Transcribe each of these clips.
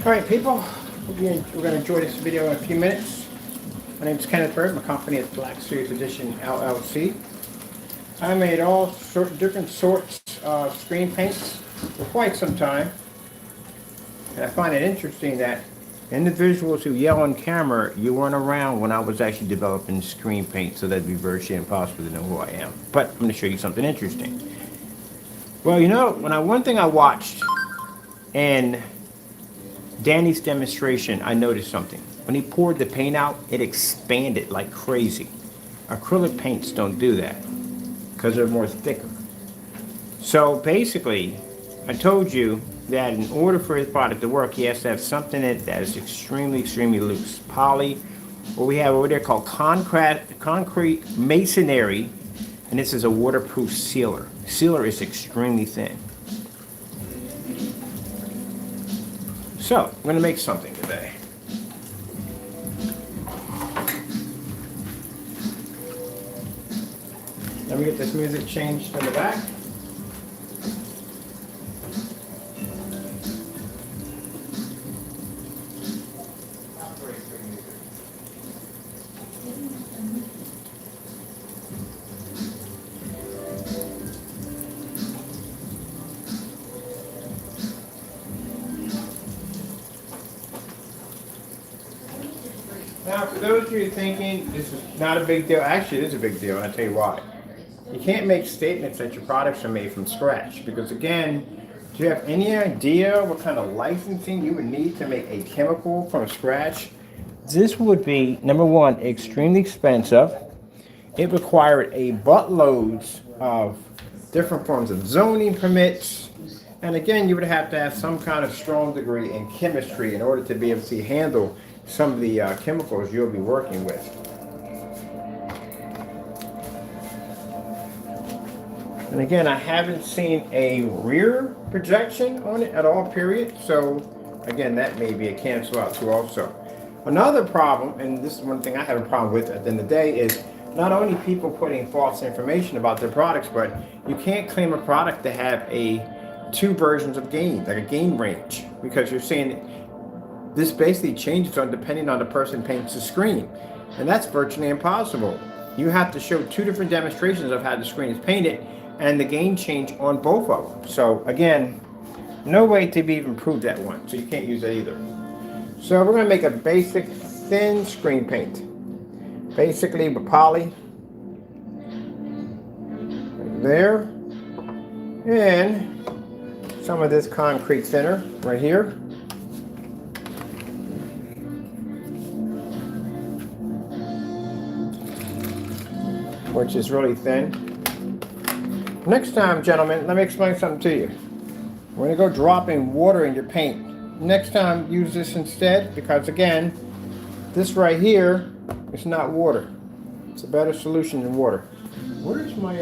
All right, people, we're going to enjoy this video in a few minutes. My name is Kenneth Bird. My company is Black Series Edition LLC. I made all different sorts of screen paints for quite some time. And I find it interesting that individuals who yell on camera, you weren't around when I was actually developing screen paint, so that'd be virtually impossible to know who I am. But I'm going to show you something interesting. Well, one thing I watched in Danny's demonstration, I noticed something. When he poured the paint out, it expanded like crazy. Acrylic paints don't do that because they're more thicker. So basically, I told you that in order for his product to work, he has to have something that is extremely, extremely loose. Poly, what we have over there called concrete masonry, and this is a waterproof sealer. Sealer is extremely thin. So, I'm going to make something today. Let me get this music changed in the back. Now, for those of you thinking this is not a big deal, actually it is a big deal, and I'll tell you why. You can't make statements that your products are made from scratch, because again, do you have any idea what kind of licensing you would need to make a chemical from scratch? This would be, number one, extremely expensive. It required a buttloads of different forms of zoning permits, and again, you would have to have some kind of strong degree in chemistry in order to be able to handle some of the chemicals you'll be working with. And again, I haven't seen a rear projection on it at all, period. So again, that may be a cancel out too also. Another problem, and this is one thing I have a problem with at the end of the day, is not only people putting false information about their products, but you can't claim a product to have two versions of gain, like a gain range, because you're saying this basically changes depending on the person paints the screen. And that's virtually impossible. You have to show two different demonstrations of how the screen is painted and the gain change on both of them. So again, no way to be even prove that one. So you can't use that either. So we're going to make a basic thin screen paint. Basically with poly. Right there. And some of this concrete thinner right here. Which is really thin. Next time, gentlemen, let me explain something to you. We're going to go dropping water in your paint. Next time, use this instead, because again, this right here is not water. It's a better solution than water. Where's my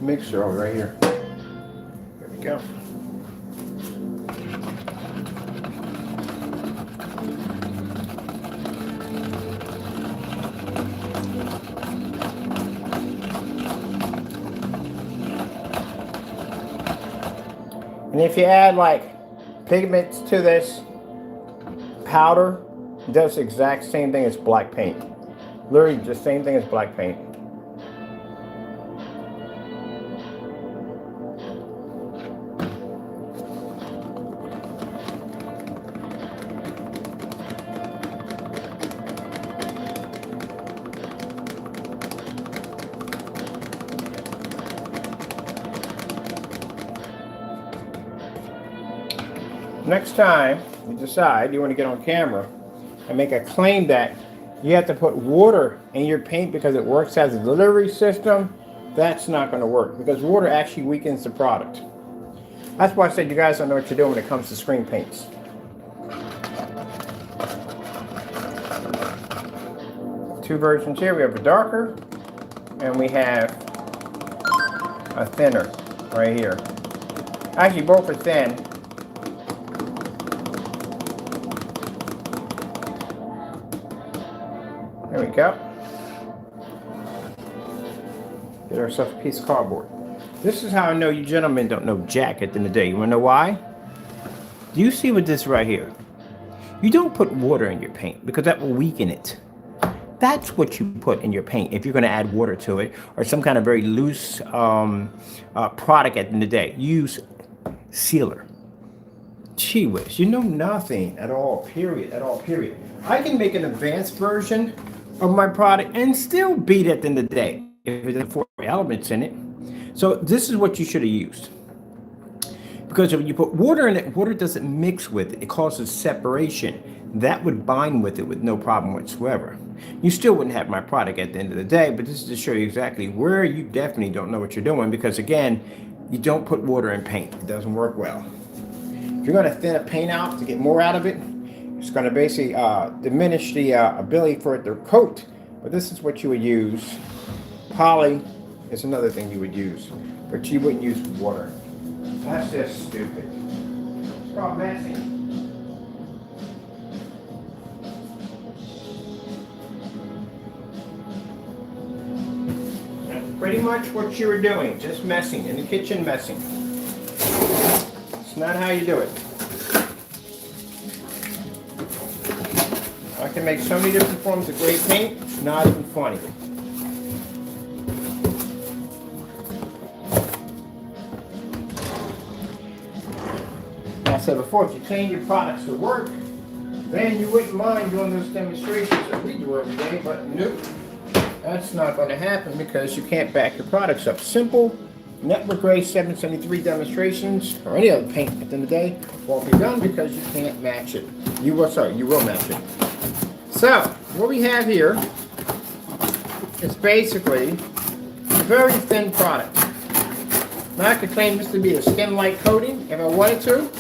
mixer? Oh, right here. There we go. And if you add like pigments to this powder, it does the exact same thing as black paint. Literally the same thing as black paint. Next time you decide you want to get on camera and make a claim that you have to put water in your paint because it works as a delivery system, that's not going to work, because water actually weakens the product. That's why I said you guys don't know what you're doing when it comes to screen paints. Two versions here. We have a darker and we have a thinner right here. Actually, both are thin. There we go. Get ourselves a piece of cardboard. This is how I know you gentlemen don't know jack at the end of the day. You want to know why? Do you see with this right here? You don't put water in your paint because that will weaken it. That's what you put in your paint if you're going to add water to it or some kind of very loose product at the end of the day. Use sealer. Gee whiz, you know nothing at all, period, at all, period. I can make an advanced version of my product and still beat it at the end of the day if it has 4 elements in it. So this is what you should have used. Because if you put water in it, water doesn't mix with it. It causes separation. That would bind with it with no problem whatsoever. You still wouldn't have my product at the end of the day, but this is to show you exactly where you definitely don't know what you're doing because, again, you don't put water in paint. It doesn't work well. If you're going to thin a paint out to get more out of it, it's going to basically diminish the ability for it to coat. But this is what you would use. Poly is another thing you would use, but you wouldn't use water. That's just stupid. It's all messy. That's pretty much what you were doing, just messing, in the kitchen messing. It's not how you do it. I can make so many different forms of gray paint, it's not even funny. I said before, if you change your products to work, then you wouldn't mind doing those demonstrations that we do every day, but nope, that's not going to happen because you can't back your products up. Simple network gray 773 demonstrations or any other paint at the end of the day won't be done because you can't match it. You will match it. So what we have here is basically a very thin product. Now I could claim this to be a skin-like coating if I wanted to.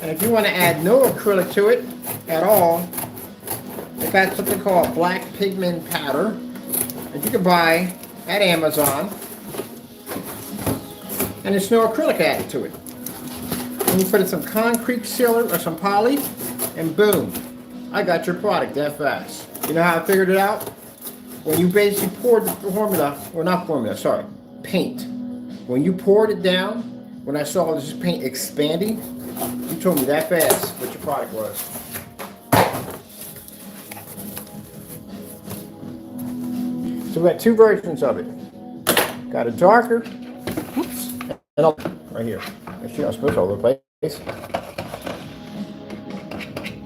And if you want to add no acrylic to it at all, they've got something called black pigment powder that you can buy at Amazon. And there's no acrylic added to it. And you put in some concrete sealer or some poly, and boom, I got your product that fast. You know how I figured it out? When you basically poured the paint. When you poured it down, when I saw this paint expanding, you told me that fast what your product was. So we got 2 versions of it. Got a darker, and right here. Actually, I'm supposed to all over the place.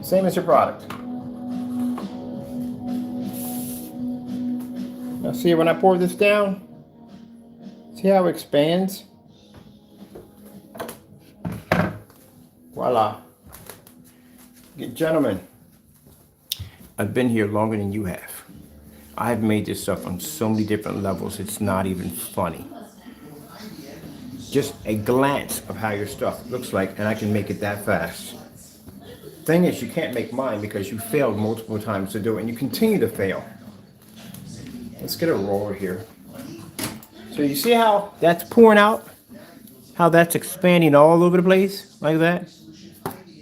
Same as your product. Now see when I pour this down, see how it expands? Voila. Gentlemen, I've been here longer than you have. I've made this stuff on so many different levels, it's not even funny. Just a glance of how your stuff looks like, and I can make it that fast. Thing is, you can't make mine because you failed multiple times to do it, and you continue to fail. Let's get a roller here. So you see how that's pouring out? How that's expanding all over the place like that?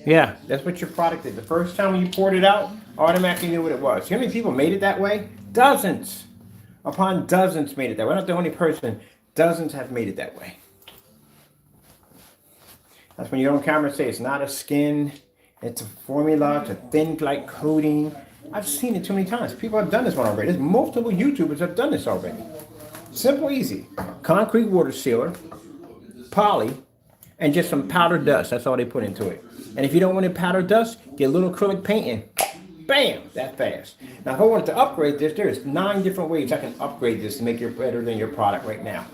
Yeah, that's what your product did. The first time you poured it out, automatically knew what it was. You know how many people made it that way? Dozens upon dozens made it that way. I'm not the only person. Dozens have made it that way. That's when you're on camera and say it's not a skin, it's a formula, it's a thin like coating. I've seen it too many times. People have done this one already. There's multiple YouTubers have done this already. Simple, easy. Concrete water sealer, poly, and just some powder dust. That's all they put into it. And if you don't want it powder dust, get a little acrylic paint and bam, that fast. Now if I wanted to upgrade this, there's 9 different ways I can upgrade this to make it better than your product right now.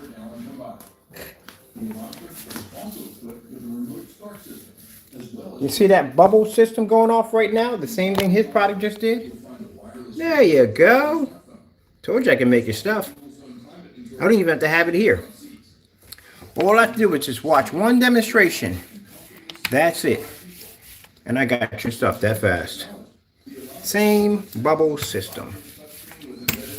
You see that bubble system going off right now? The same thing his product just did? There you go. Told you I can make your stuff. I don't even have to have it here. All I have to do is just watch one demonstration. That's it. And I got your stuff that fast. Same bubble system.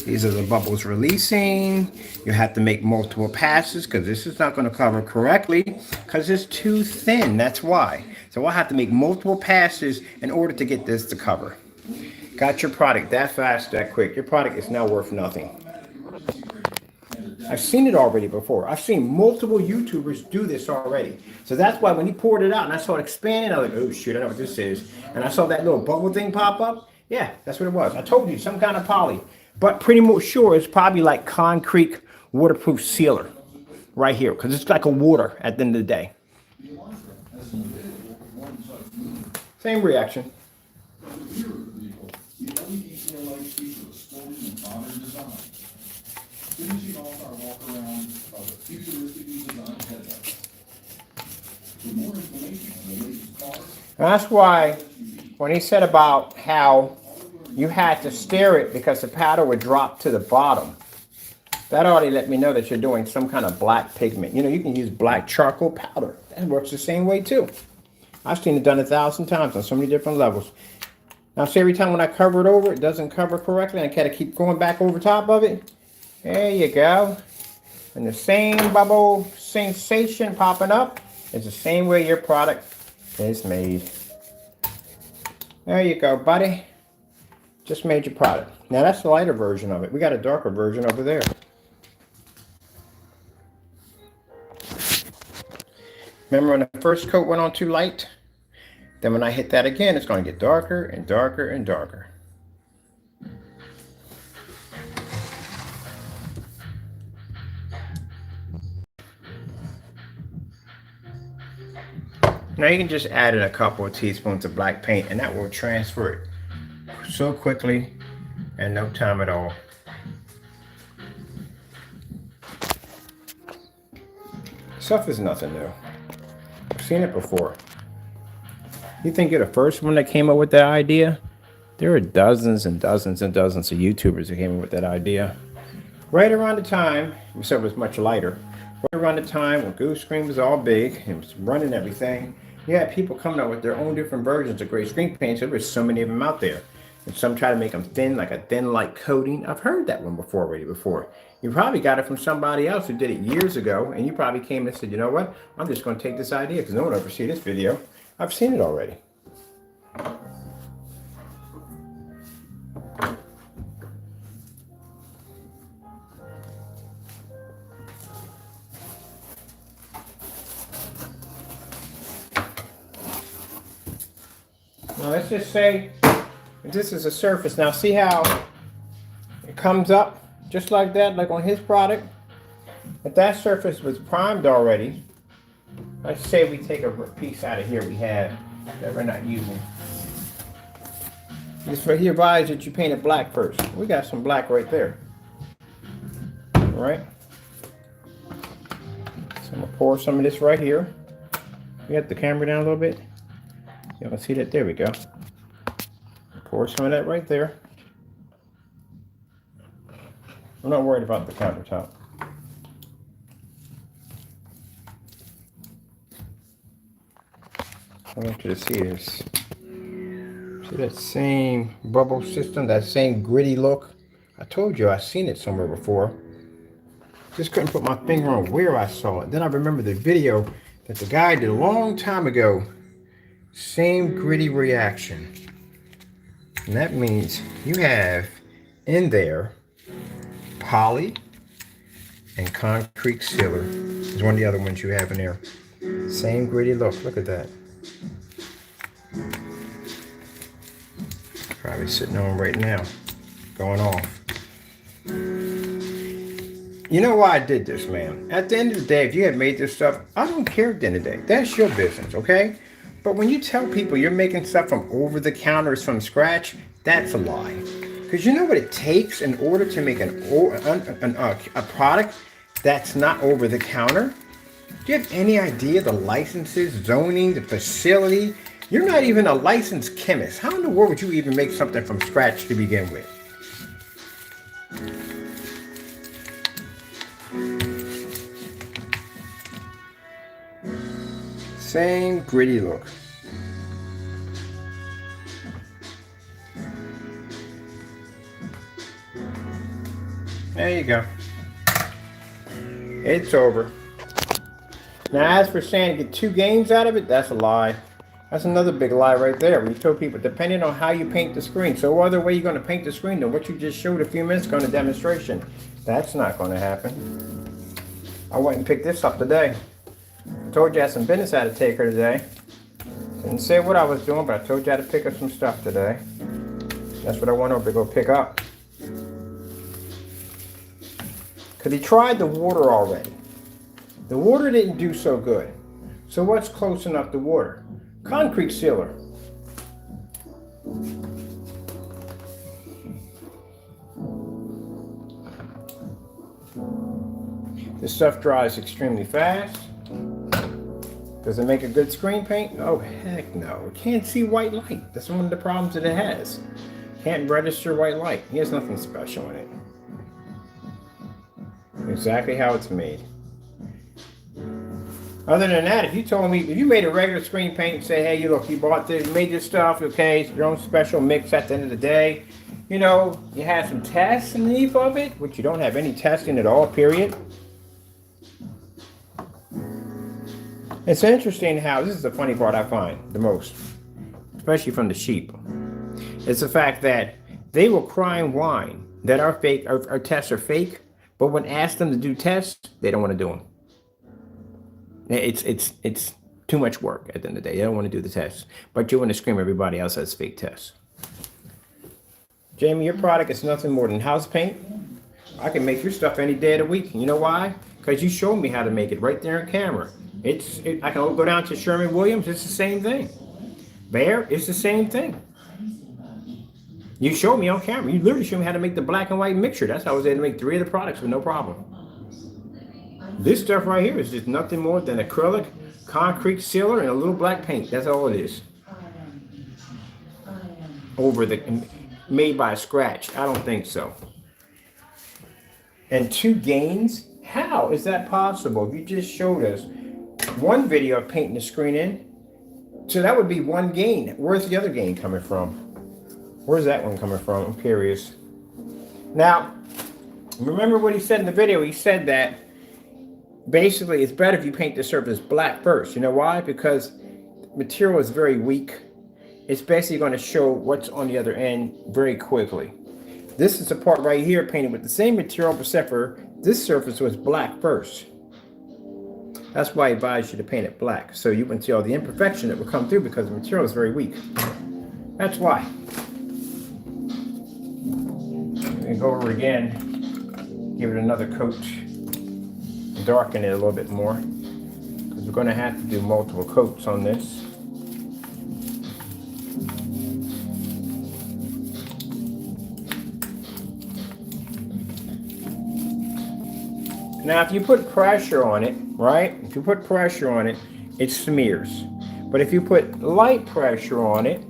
These are the bubbles releasing. You have to make multiple passes because this is not going to cover correctly because it's too thin. That's why. So I'll have to make multiple passes in order to get this to cover. Got your product that fast, that quick. Your product is now worth nothing. I've seen it already before. I've seen multiple YouTubers do this already. So that's why when he poured it out and I saw it expanding, I was like, oh shoot, I know what this is. And I saw that little bubble thing pop up. Yeah, that's what it was. I told you, some kind of poly. But pretty much sure it's probably like concrete waterproof sealer right here, because it's like a water at the end of the day. Same reaction. That's why when he said about how you had to stir it because the powder would drop to the bottom, that already let me know that you're doing some kind of black pigment. You know, you can use black charcoal powder. That works the same way too. I've seen it done 1,000 times on so many different levels. Now see, every time when I cover it over, it doesn't cover correctly, and I gotta keep going back over top of it. There you go. And the same bubble sensation popping up is the same way your product is made. There you go, buddy. Just made your product. Now that's the lighter version of it. We got a darker version over there. Remember when the first coat went on too light? Then when I hit that again, it's going to get darker and darker and darker. Now you can just add in a couple of teaspoons of black paint and that will transfer it so quickly and no time at all. Stuff is nothing new. I've seen it before. You think you're the first one that came up with that idea? There are dozens and dozens and dozens of YouTubers that came up with that idea. Right around the time, so it was much lighter, right around the time when Goose Screen was all big and was running everything, you had people coming up with their own different versions of gray screen paints. There were so many of them out there. And some try to make them thin, like a thin light coating. I've heard that one before. You probably got it from somebody else who did it years ago, and you probably came and said, you know what, I'm just going to take this idea because no one will ever see this video. I've seen it already. Now let's just say this is a surface. Now see how it comes up just like that, like on his product? If that surface was primed already, let's say we take a piece out of here we have that we're not using. This right here advised that you paint it black first. We got some black right there. All right. So I'm gonna pour some of this right here. We got the camera down a little bit. You can see that. There we go. Pour some of that right there. I'm not worried about the countertop. I want you to see this. See that same bubble system, that same gritty look? I told you I've seen it somewhere before. Just couldn't put my finger on where I saw it. Then I remember the video that the guy did a long time ago. Same gritty reaction. And that means you have in there poly and concrete sealer. Is one of the other ones you have in there. Same gritty look. Look at that. Probably sitting on right now. Going off. You know why I did this, man? At the end of the day, if you had made this stuff, I don't care at the end of the day. That's your business, okay? But when you tell people you're making stuff from over the counters from scratch, that's a lie. Because you know what it takes in order to make a product that's not over the counter? Do you have any idea the licenses, zoning, the facility? You're not even a licensed chemist. How in the world would you even make something from scratch to begin with? Same gritty look. There you go. It's over. Now as for saying get 2 games out of it, that's a lie. That's another big lie right there. When you tell people, depending on how you paint the screen. So what other way you're going to paint the screen than what you just showed a few minutes ago in the demonstration? That's not going to happen. I went and picked this up today. I told you I had some business I had to take her today. Didn't say what I was doing, but I told you I had to pick up some stuff today. That's what I went over to go pick up. Because he tried the water already. The water didn't do so good. So what's close enough to water? Concrete sealer. This stuff dries extremely fast. Does it make a good screen paint? Oh, heck no. It can't see white light. That's one of the problems that it has. Can't register white light. He has nothing special in it. Exactly how it's made. Other than that, if you told me, if you made a regular screen paint and say, hey, look, you bought this, you made this stuff, okay, it's your own special mix at the end of the day, you know, you had some tests underneath of it, which you don't have any testing at all, period. It's interesting how, this is the funny part I find the most, especially from the sheep. It's the fact that they will cry and whine that our tests are fake, but when asked them to do tests, they don't want to do them. It's too much work at the end of the day. They don't want to do the tests, but you want to scream everybody else has fake tests. Jamie, your product is nothing more than house paint. I can make your stuff any day of the week. You know why? Because you showed me how to make it right there on camera. I can go down to Sherman-Williams. It's the same thing. Bear, it's the same thing. You showed me on camera. You literally showed me how to make the black and white mixture. That's how I was able to make 3 of the products with no problem. This stuff right here is just nothing more than acrylic, concrete sealer, and a little black paint. That's all it is. Made by scratch. I don't think so. And 2 gains? How is that possible? You just showed us one video of painting the screen in. So that would be 1 gain. Where's the other gain coming from? Where's that one coming from? I'm curious. Now, remember what he said in the video? He said that basically it's better if you paint the surface black first. You know why? Because material is very weak. It's basically going to show what's on the other end very quickly. This is the part right here painted with the same material, except for this surface was black first. That's why I advise you to paint it black, so you can see all the imperfection that will come through because the material is very weak. That's why. Let me go over again, give it another coat, darken it a little bit more, because we're going to have to do multiple coats on this. Now, if you put pressure on it, right? If you put pressure on it, it smears. But if you put light pressure on it,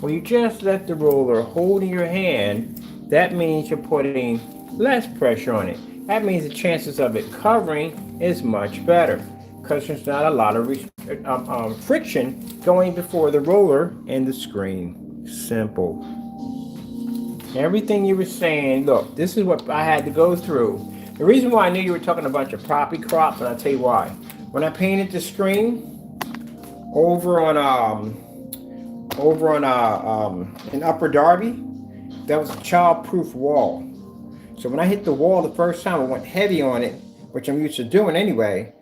well, you just let the roller hold in your hand, that means you're putting less pressure on it. That means the chances of it covering is much better because there's not a lot of friction going before the roller and the screen. Simple. Everything you were saying, look, this is what I had to go through. The reason why I knew you were talking a bunch of poppy crops, and I'll tell you why. When I painted the screen over on in Upper Darby, that was a child-proof wall. So when I hit the wall the first time, I went heavy on it, which I'm used to doing anyway.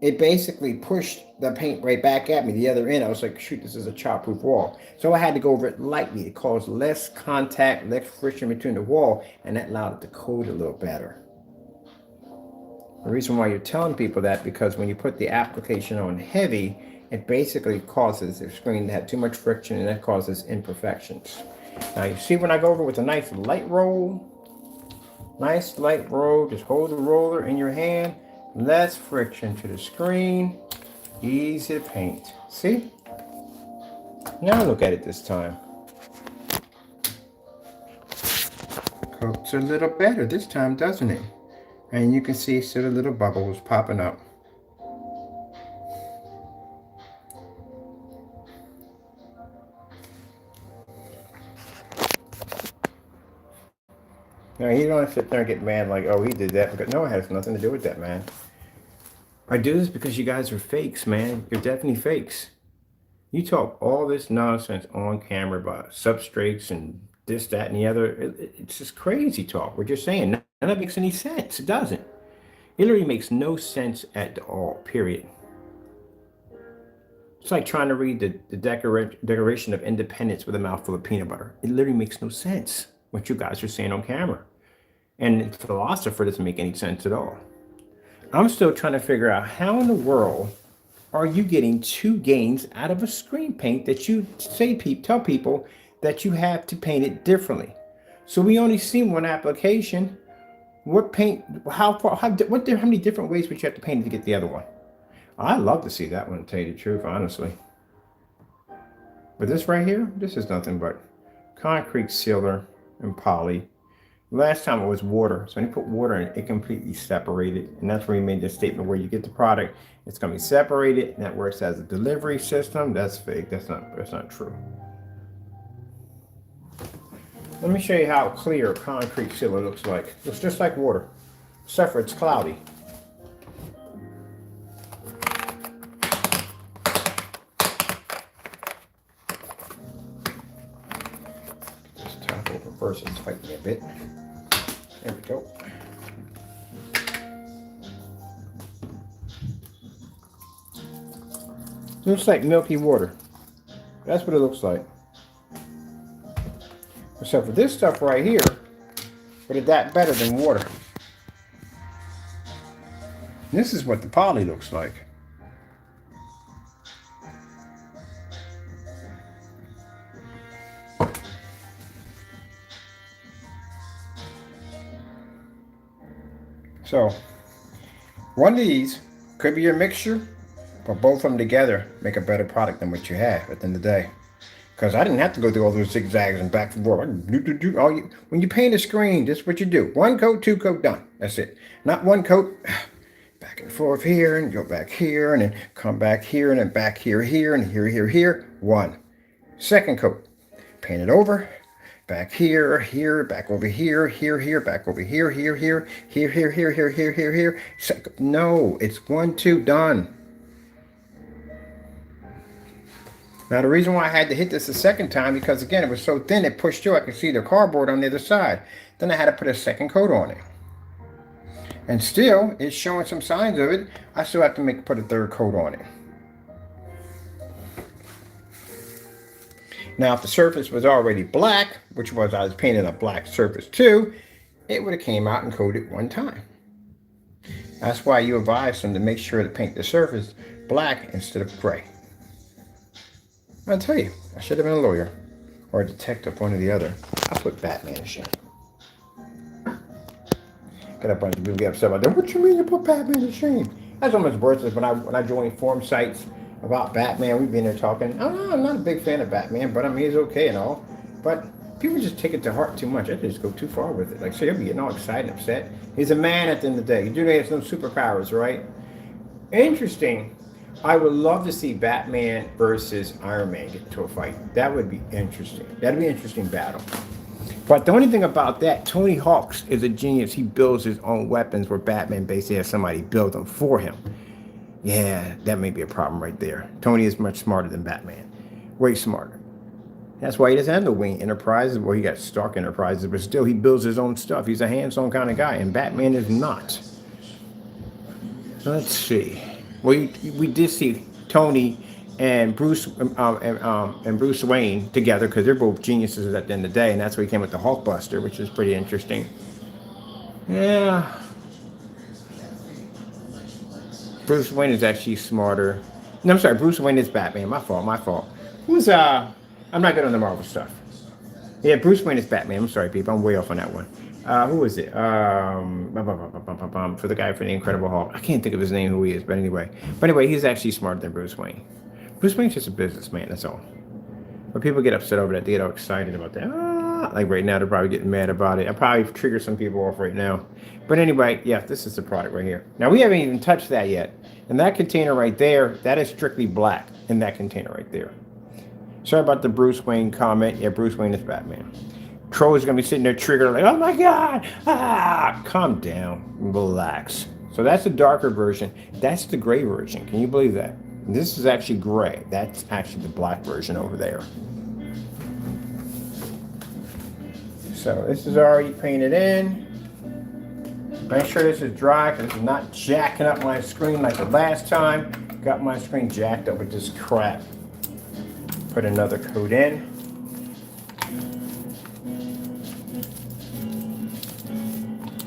It basically pushed the paint right back at me the other end. I was like, shoot, this is a child-proof wall. So I had to go over it lightly to cause less contact, less friction between the wall, and that allowed it to coat a little better. The reason why you're telling people that, because when you put the application on heavy, it basically causes the screen to have too much friction, and that causes imperfections. Now you see when I go over with a nice light roll, just hold the roller in your hand, less friction to the screen, easy to paint. See? Now look at it this time. Coats a little better this time, doesn't it? And you can see still the little bubbles popping up. Now you don't sit there and get mad like, oh, he did that. Because no, it has nothing to do with that, man. I do this because you guys are fakes, man. You're definitely fakes. You talk all this nonsense on camera about substrates and this, that, and the other. It's just crazy talk. What you're saying, none of it makes any sense. It doesn't. It literally makes no sense at all, period. It's like trying to read the Declaration of Independence with a mouthful of peanut butter. It literally makes no sense what you guys are saying on camera. And the philosopher doesn't make any sense at all. I'm still trying to figure out how in the world are you getting 2 gains out of a screen paint that you tell people that you have to paint it differently. So we only see one application. What paint? How far? How many different ways would you have to paint it to get the other one? I'd love to see that one, to tell you the truth, honestly. But this right here, this is nothing but concrete sealer and poly. Last time it was water. So when you put water in it, it completely separated. And that's where he made this statement where you get the product, it's going to be separated. And that works as a delivery system. That's fake. That's not true. Let me show you how clear concrete sealer looks like. Looks just like water, except for it's cloudy. Just top over first. It's fighting me a bit. There we go. Looks like milky water. That's what it looks like. Except for this stuff right here, but it's that better than water. This is what the poly looks like. So, one of these could be your mixture, but both of them together make a better product than what you have at the end of the day. Because I didn't have to go through all those zigzags and back and forth. When you paint a screen, this is what you do. 1 coat, 2 coat, done. That's it. Not 1 coat, back and forth here, and go back here, and then come back here, and then back here, and here. 1. 2nd coat, paint it over. Back here, back over here, back over here. No, it's 1, 2, done. Now the reason why I had to hit this a second time, because again, it was so thin, it pushed through. I could see the cardboard on the other side. Then I had to put a 2nd coat on it. And still, it's showing some signs of it. I still have to put a 3rd coat on it. Now, if the surface was already black, which was I was painting a black surface too, it would have came out and coated 1 time. That's why you advise them to make sure to paint the surface black instead of gray. I'll tell you, I should have been a lawyer or a detective, one or the other. I put Batman to shame. Got a bunch of people get upset about that. What you mean you put Batman to shame? That's almost worthless. When I joined forum sites about Batman, we've been there talking. I'm not a big fan of Batman, but I mean, he's okay and all. But people just take it to heart too much. I just go too far with it. Like, so you'll be getting all excited and upset. He's a man at the end of the day. He has no superpowers, right? Interesting. I would love to see Batman versus Iron Man get into a fight. That would be interesting. That'd be an interesting battle. But the only thing about that, Tony Hawk is a genius. He builds his own weapons where Batman basically has somebody build them for him. Yeah, that may be a problem right there. Tony is much smarter than Batman. Way smarter. That's why he doesn't have the Wayne Enterprises. Well, he got Stark Enterprises, but still he builds his own stuff. He's a hands-on kind of guy, and Batman is not. Let's see. Well, we did see Tony and Bruce Wayne together because they're both geniuses at the end of the day, and that's where he came with the Hulkbuster, which is pretty interesting. Yeah. Bruce Wayne is actually smarter. No, I'm sorry. Bruce Wayne is Batman. My fault. Who's I'm not good on the Marvel stuff. Yeah, Bruce Wayne is Batman. I'm sorry, people. I'm way off on that one. Who is it? For the guy for the Incredible Hulk. I can't think of his name, who he is, but anyway. He's actually smarter than Bruce Wayne. Bruce Wayne's just a businessman, that's all. But people get upset over that. They get all excited about that. Like right now, they're probably getting mad about it. I probably trigger some people off right now. But anyway, yeah, this is the product right here. Now, we haven't even touched that yet. And that container right there, that is strictly black in that container right there. Sorry about the Bruce Wayne comment. Yeah, Bruce Wayne is Batman. Troll is going to be sitting there triggered like, oh my God, calm down, relax. So that's the darker version. That's the gray version. Can you believe that? This is actually gray. That's actually the black version over there. So this is already painted in. Make sure this is dry because it's not jacking up my screen like the last time. Got my screen jacked up with this crap. Put another coat in.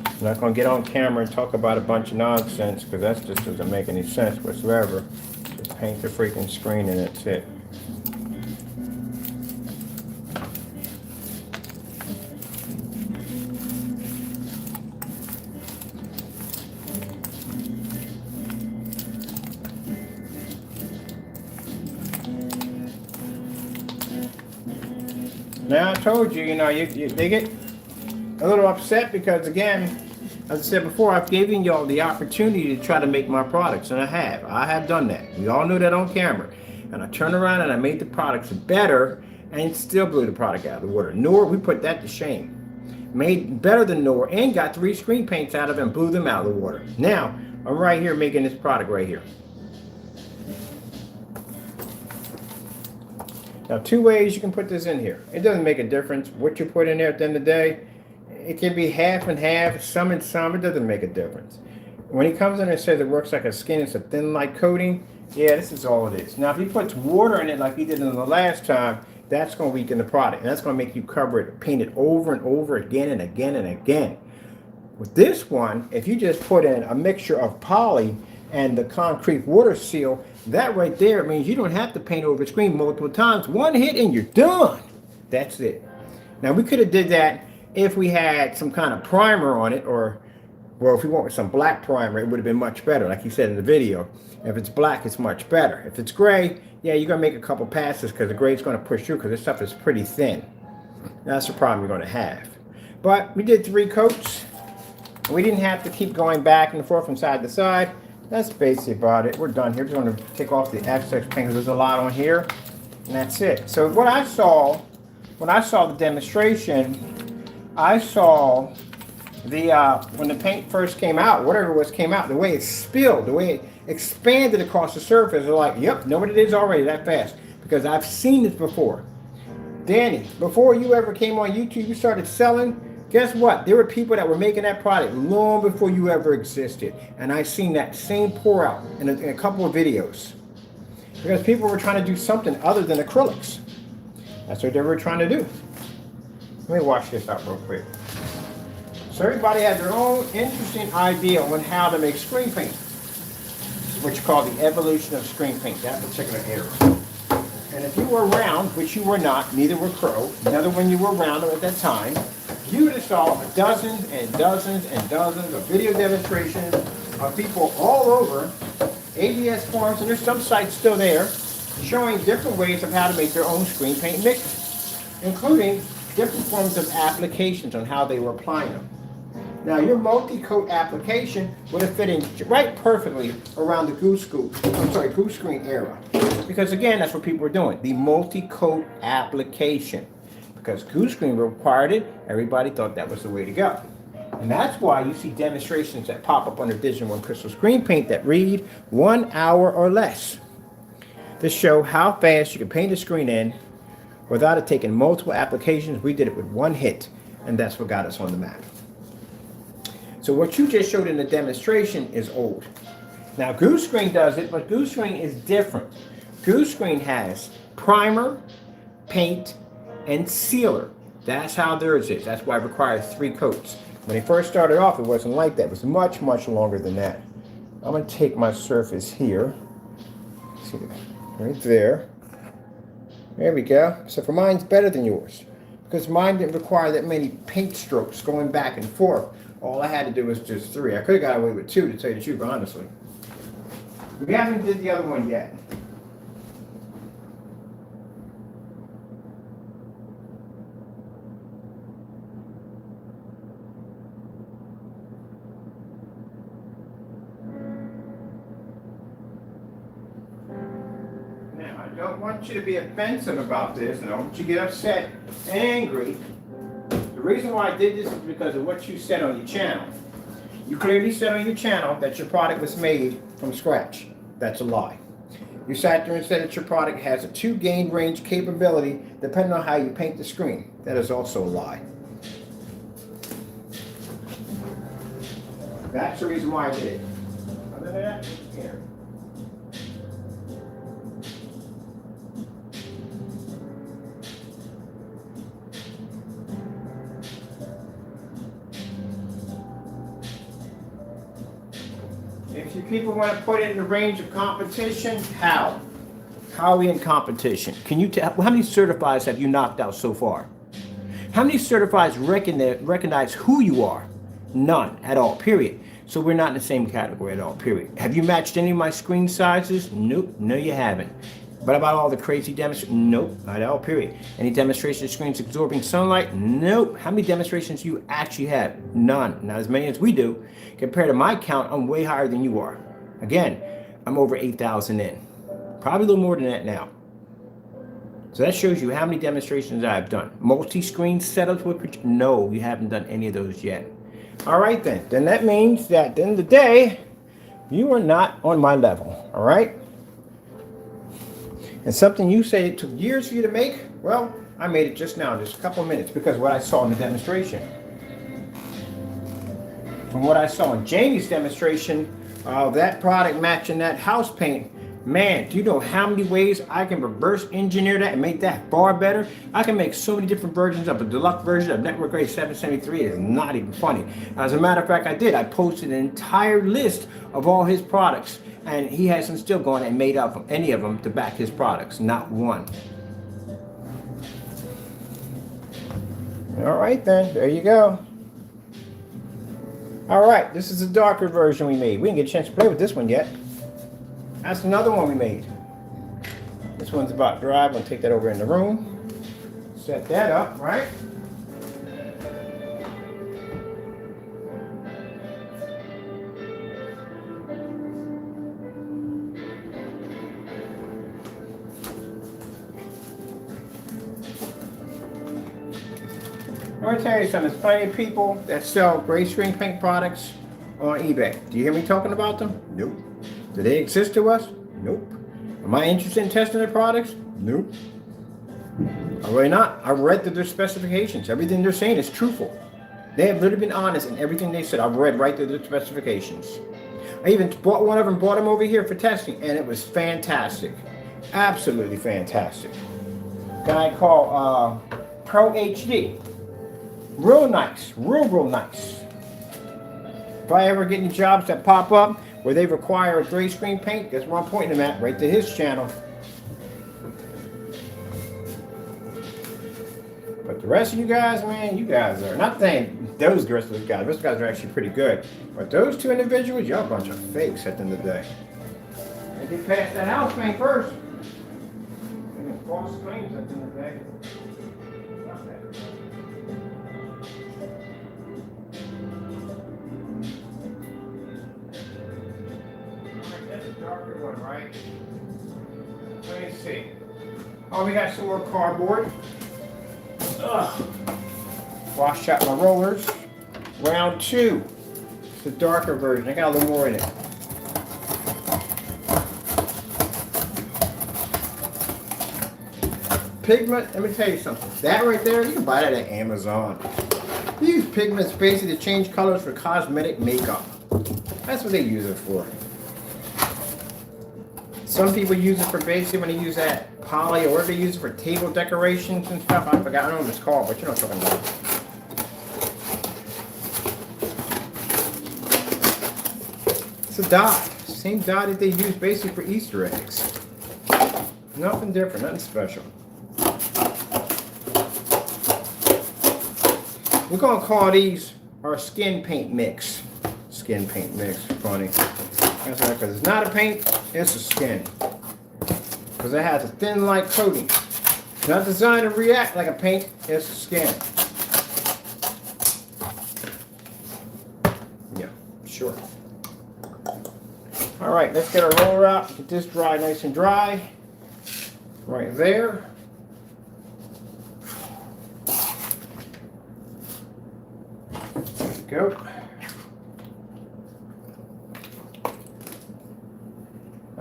I'm not going to get on camera and talk about a bunch of nonsense because that just doesn't make any sense whatsoever. Just paint the freaking screen and that's it. Now I told you, they get a little upset because, again, as I said before, I've given y'all the opportunity to try to make my products, and I have done that. We all know that on camera. And I turned around and I made the products better and still blew the product out of the water. Nor, we put that to shame. Made better than Nor and got 3 screen paints out of it and blew them out of the water. Now, I'm right here making this product right here. Now, 2 ways you can put this in here. It doesn't make a difference what you put in there at the end of the day. It can be half and half, some and some. It doesn't make a difference. When he comes in and says it works like a skin, it's a thin light coating. Yeah, this is all it is. Now, if he puts water in it like he did in the last time, that's going to weaken the product. And that's going to make you cover it, paint it over and over again and again and again. With this one, if you just put in a mixture of poly and the concrete water seal, that right there means you don't have to paint over the screen multiple times. One hit and you're done. That's it. Now, we could have did that if we had some kind of primer on it, or, well, if we went with some black primer, it would have been much better, like you said in the video. If it's black, it's much better. If it's gray, yeah, you're going to make a couple passes because the gray's going to push through because this stuff is pretty thin. That's the problem you're going to have. But we did 3 coats. We didn't have to keep going back and forth from side to side. That's basically about it. We're done here. We're going to take off the excess paint because there's a lot on here. And that's it. So what I saw, when I saw the demonstration, I saw the when the paint first came out, whatever it was came out, the way it spilled, the way it expanded across the surface. They're like, yep, know what it is already that fast. Because I've seen this before. Danny, before you ever came on YouTube, you started selling. Guess what? There were people that were making that product long before you ever existed. And I've seen that same pour out in a couple of videos. Because people were trying to do something other than acrylics. That's what they were trying to do. Let me wash this out real quick. So everybody has their own interesting idea on how to make screen paint. What you call the evolution of screen paint, that particular area. And if you were around, which you were not, neither were Crow, neither when you were around at that time, you would have saw dozens and dozens and dozens of video demonstrations of people all over ABS forums, and there's some sites still there, showing different ways of how to make their own screen paint mixes, including different forms of applications on how they were applying them. Now, your multi-coat application would have fit in right perfectly around the goose screen era. Because again, that's what people were doing, the multi-coat application. Because goose screen required it, everybody thought that was the way to go. And that's why you see demonstrations that pop up under Digital One Crystal Screen Paint that read 1 hour or less to show how fast you can paint a screen in without it taking multiple applications. We did it with 1 hit, and that's what got us on the map. So what you just showed in the demonstration is old. Now Goose Screen does it, but Goose Screen is different. Goose Screen has primer, paint, and sealer. That's how theirs is. That's why it requires 3 coats. When they first started off, it wasn't like that. It was much, much longer than that. I'm going to take my surface here. See that? Right there. There we go. So for mine's better than yours. Because mine didn't require that many paint strokes going back and forth. All I had to do was just 3. I could have got away with 2 to tell you the truth, honestly. We haven't did the other one yet. I don't want you to be offensive about this, and I don't want you to get upset and angry. The reason why I did this is because of what you said on your channel. You clearly said on your channel that your product was made from scratch. That's a lie. You sat there and said that your product has a 2 gain range capability depending on how you paint the screen. That is also a lie. That's the reason why I did it. Other than that, here. If you people want to put it in the range of competition, how? How are we in competition? Can you tell, how many certifieds have you knocked out so far? How many certifieds recognize who you are? None at all, period. So we're not in the same category at all, period. Have you matched any of my screen sizes? Nope, no you haven't. What about all the crazy demonstrations? Nope, not at all, period. Any demonstration of screens absorbing sunlight? Nope. How many demonstrations do you actually have? None, not as many as we do. Compared to my count, I'm way higher than you are. Again, I'm over 8,000 in. Probably a little more than that now. So that shows you how many demonstrations I've done. Multi-screen setups with, no, you haven't done any of those yet. All right then. Then that means that at the end of the day, you are not on my level. All right. And something you say it took years for you to make, well, I made it just now, just a couple of minutes, because of what I saw in the demonstration. From what I saw in Jamie's demonstration of that product matching that house paint, man, do you know how many ways I can reverse engineer that and make that far better? I can make so many different versions of a deluxe version of Network Grade 773. It is not even funny. As a matter of fact, I did. I posted an entire list of all his products, and he hasn't still gone and made up any of them to back his products. Not one. All right then, there you go. All right, this is a darker version we made. We didn't get a chance to play with this one yet. That's another one we made. This one's about dry. I'm gonna take that over in the room. Set that up, right? I'm gonna tell you something. There's plenty of people that sell gray screen paint products on eBay. Do you hear me talking about them? Nope. Do they exist to us? Nope. Am I interested in testing their products? Nope. I'm really not. I've read through their specifications. Everything they're saying is truthful. They have literally been honest in everything they said. I've read right through their specifications. I even bought one of them, brought them over here for testing, and it was fantastic. Absolutely fantastic. Guy called Pro HD. Real nice. Real nice. If I ever get any jobs that pop up where they require a gray screen paint, that's where I'm pointing them at, right to his channel. But the rest of you guys, man, you guys are, not saying those rest of those guys, the rest of the guys are actually pretty good. But those two individuals, y'all a bunch of fakes at the end of the day. They get past that house paint first. They get false claims at the end of the day. Not that. Darker one, right? Let me see. Oh, we got some more cardboard. Ugh. Wash out my rollers. Round 2. It's the darker version. I got a little more in it. Pigment, let me tell you something. That right there, you can buy that at Amazon. You use pigments basically to change colors for cosmetic makeup. That's what they use it for. Some people use it for basically when they use that poly, or they use it for table decorations and stuff. I forgot, I don't know what it's called, but you know what I'm talking about. It's a dye. Same dye that they use basically for Easter eggs. Nothing different, nothing special. We're going to call these our skin paint mix. Skin paint mix, funny. That's right, because it's not a paint, it's a skin. Because it has a thin light coating. It's not designed to react like a paint, it's a skin. Yeah, sure. Alright, let's get our roller out. Get this dry, nice and dry. Right there. There we go.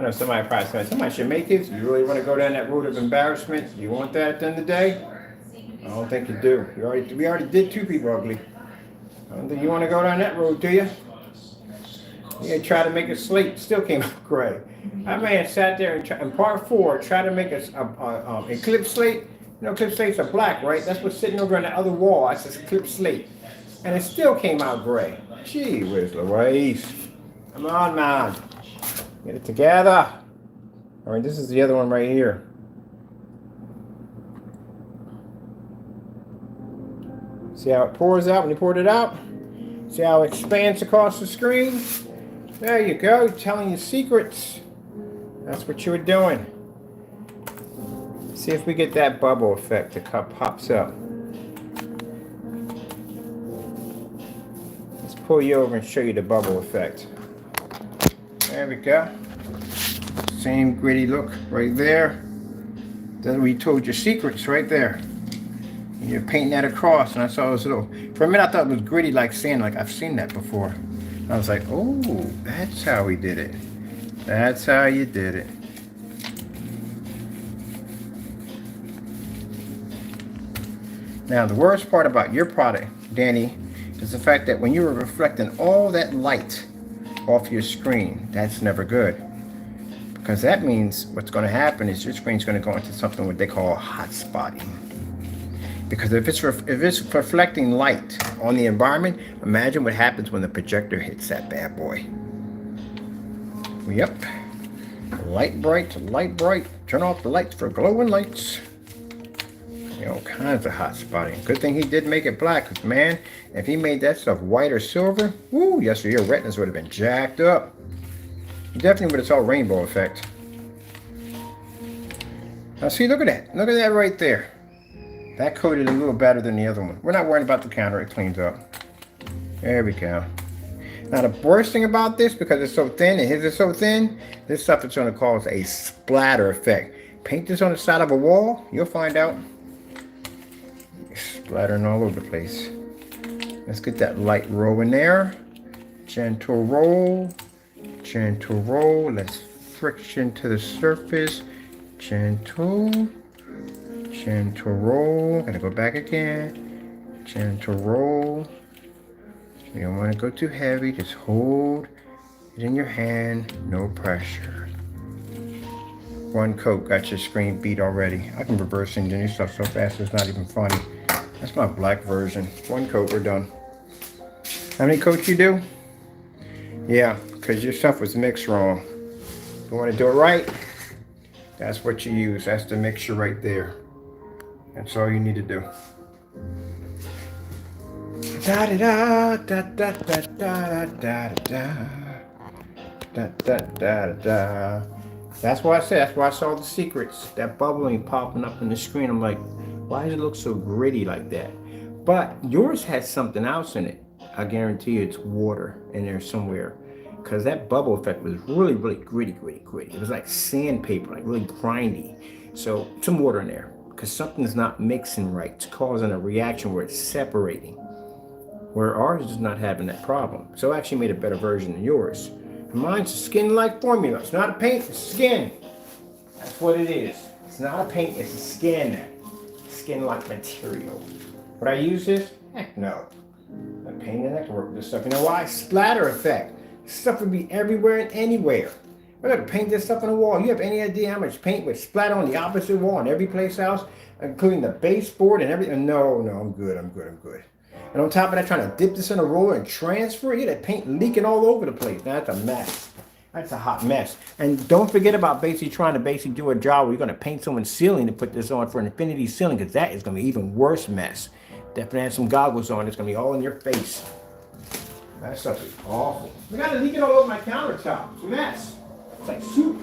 know somebody probably said, somebody should make this. You really want to go down that road of embarrassment? You want that at the end of the day? I don't think you do. We already did 2 people ugly. I don't think you want to go down that road, do you? You try to make a slate, still came out gray. That man sat there and in part 4 tried to make a eclipse slate. You know, eclipse slates are black, right? That's what's sitting over on the other wall. That's an eclipse slate. And it still came out gray. Gee whiz Louise. Come on, man. Get it together. All right, this is the other one right here. See how it pours out when you poured it out? See how it expands across the screen? There you go, telling you secrets. That's what you were doing. See if we get that bubble effect. The cup pops up. Let's pull you over and show you the bubble effect. There we go. Same gritty look right there. Then we told you secrets right there. You're painting that across, and I saw this little. For a minute, I thought it was gritty like sand. Like I've seen that before. I was like, oh, that's how we did it. That's how you did it. Now, the worst part about your product, Danny, is the fact that when you were reflecting all that light off your screen, that's never good. Because that means what's going to happen is your screen's going to go into something what they call hot spotting. Because if it's reflecting light on the environment, imagine what happens when the projector hits that bad boy. Yep. Light bright. Turn off the lights for glowing lights. You know, all kinds of hot spotting. Good thing he did make it black, because man, if he made that stuff white or silver, woo, yes, sir, your retinas would have been jacked up. You definitely would have saw rainbow effect. Now see, look at that. Look at that right there. That coated a little better than the other one. We're not worried about the counter. It cleans up. There we go. Now the worst thing about this, because it's so thin and his is so thin, this stuff is going to cause a splatter effect. Paint this on the side of a wall, you'll find out. It's splattering all over the place. Let's get that light roll in there. Gentle roll. Gentle roll. Let's friction to the surface. Gentle. Gentle roll. Gotta go back again. Gentle roll. You don't want to go too heavy. Just hold it in your hand. No pressure. One coat got your screen beat already. I can reverse engineer stuff so fast it's not even funny. That's my black version. One coat, we're done. How many coats you do? Yeah, because your stuff was mixed wrong. If you want to do it right, that's what you use. That's the mixture right there. That's all you need to do. Da da da da da da da da da da da da. That's why I said. That's why I saw the secrets. That bubbling popping up in the screen. I'm like, why does it look so gritty like that? But yours has something else in it. I guarantee you, it's water in there somewhere. Because that bubble effect was really, really gritty. It was like sandpaper, like really grindy. So some water in there. Because something's not mixing right. It's causing a reaction where it's separating. Where ours is not having that problem. So I actually made a better version than yours. Mine's a skin-like formula. It's not a paint, it's skin. That's what it is. It's not a paint, it's a skin. Skin-like material. Would I use this? Heck no. I'm painting that to work with this stuff. You know why? Splatter effect. This stuff would be everywhere and anywhere. We're going to paint this stuff on the wall. You have any idea how much paint would splatter on the opposite wall in every place else, including the baseboard and everything? No, I'm good. And on top of that, trying to dip this in a roller and transfer it, that paint leaking all over the place. Now, that's a mess. That's a hot mess. And don't forget about basically trying to do a job where you're going to paint someone's ceiling to put this on for an infinity ceiling, because that is going to be even worse mess. Definitely have some goggles on. It's going to be all in your face. That stuff is awful. We got it leaking all over my countertop. It's a mess. It's like soup.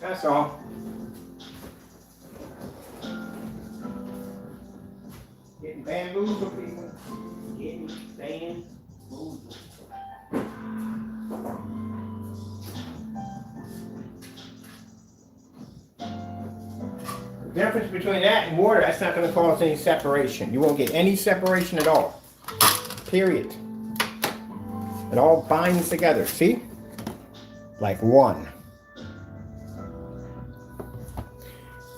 That's all. Getting bamboozled, people. Getting bamboozled. The difference between that and water, that's not going to cause any separation. You won't get any separation at all. Period. It all binds together, see? Like one.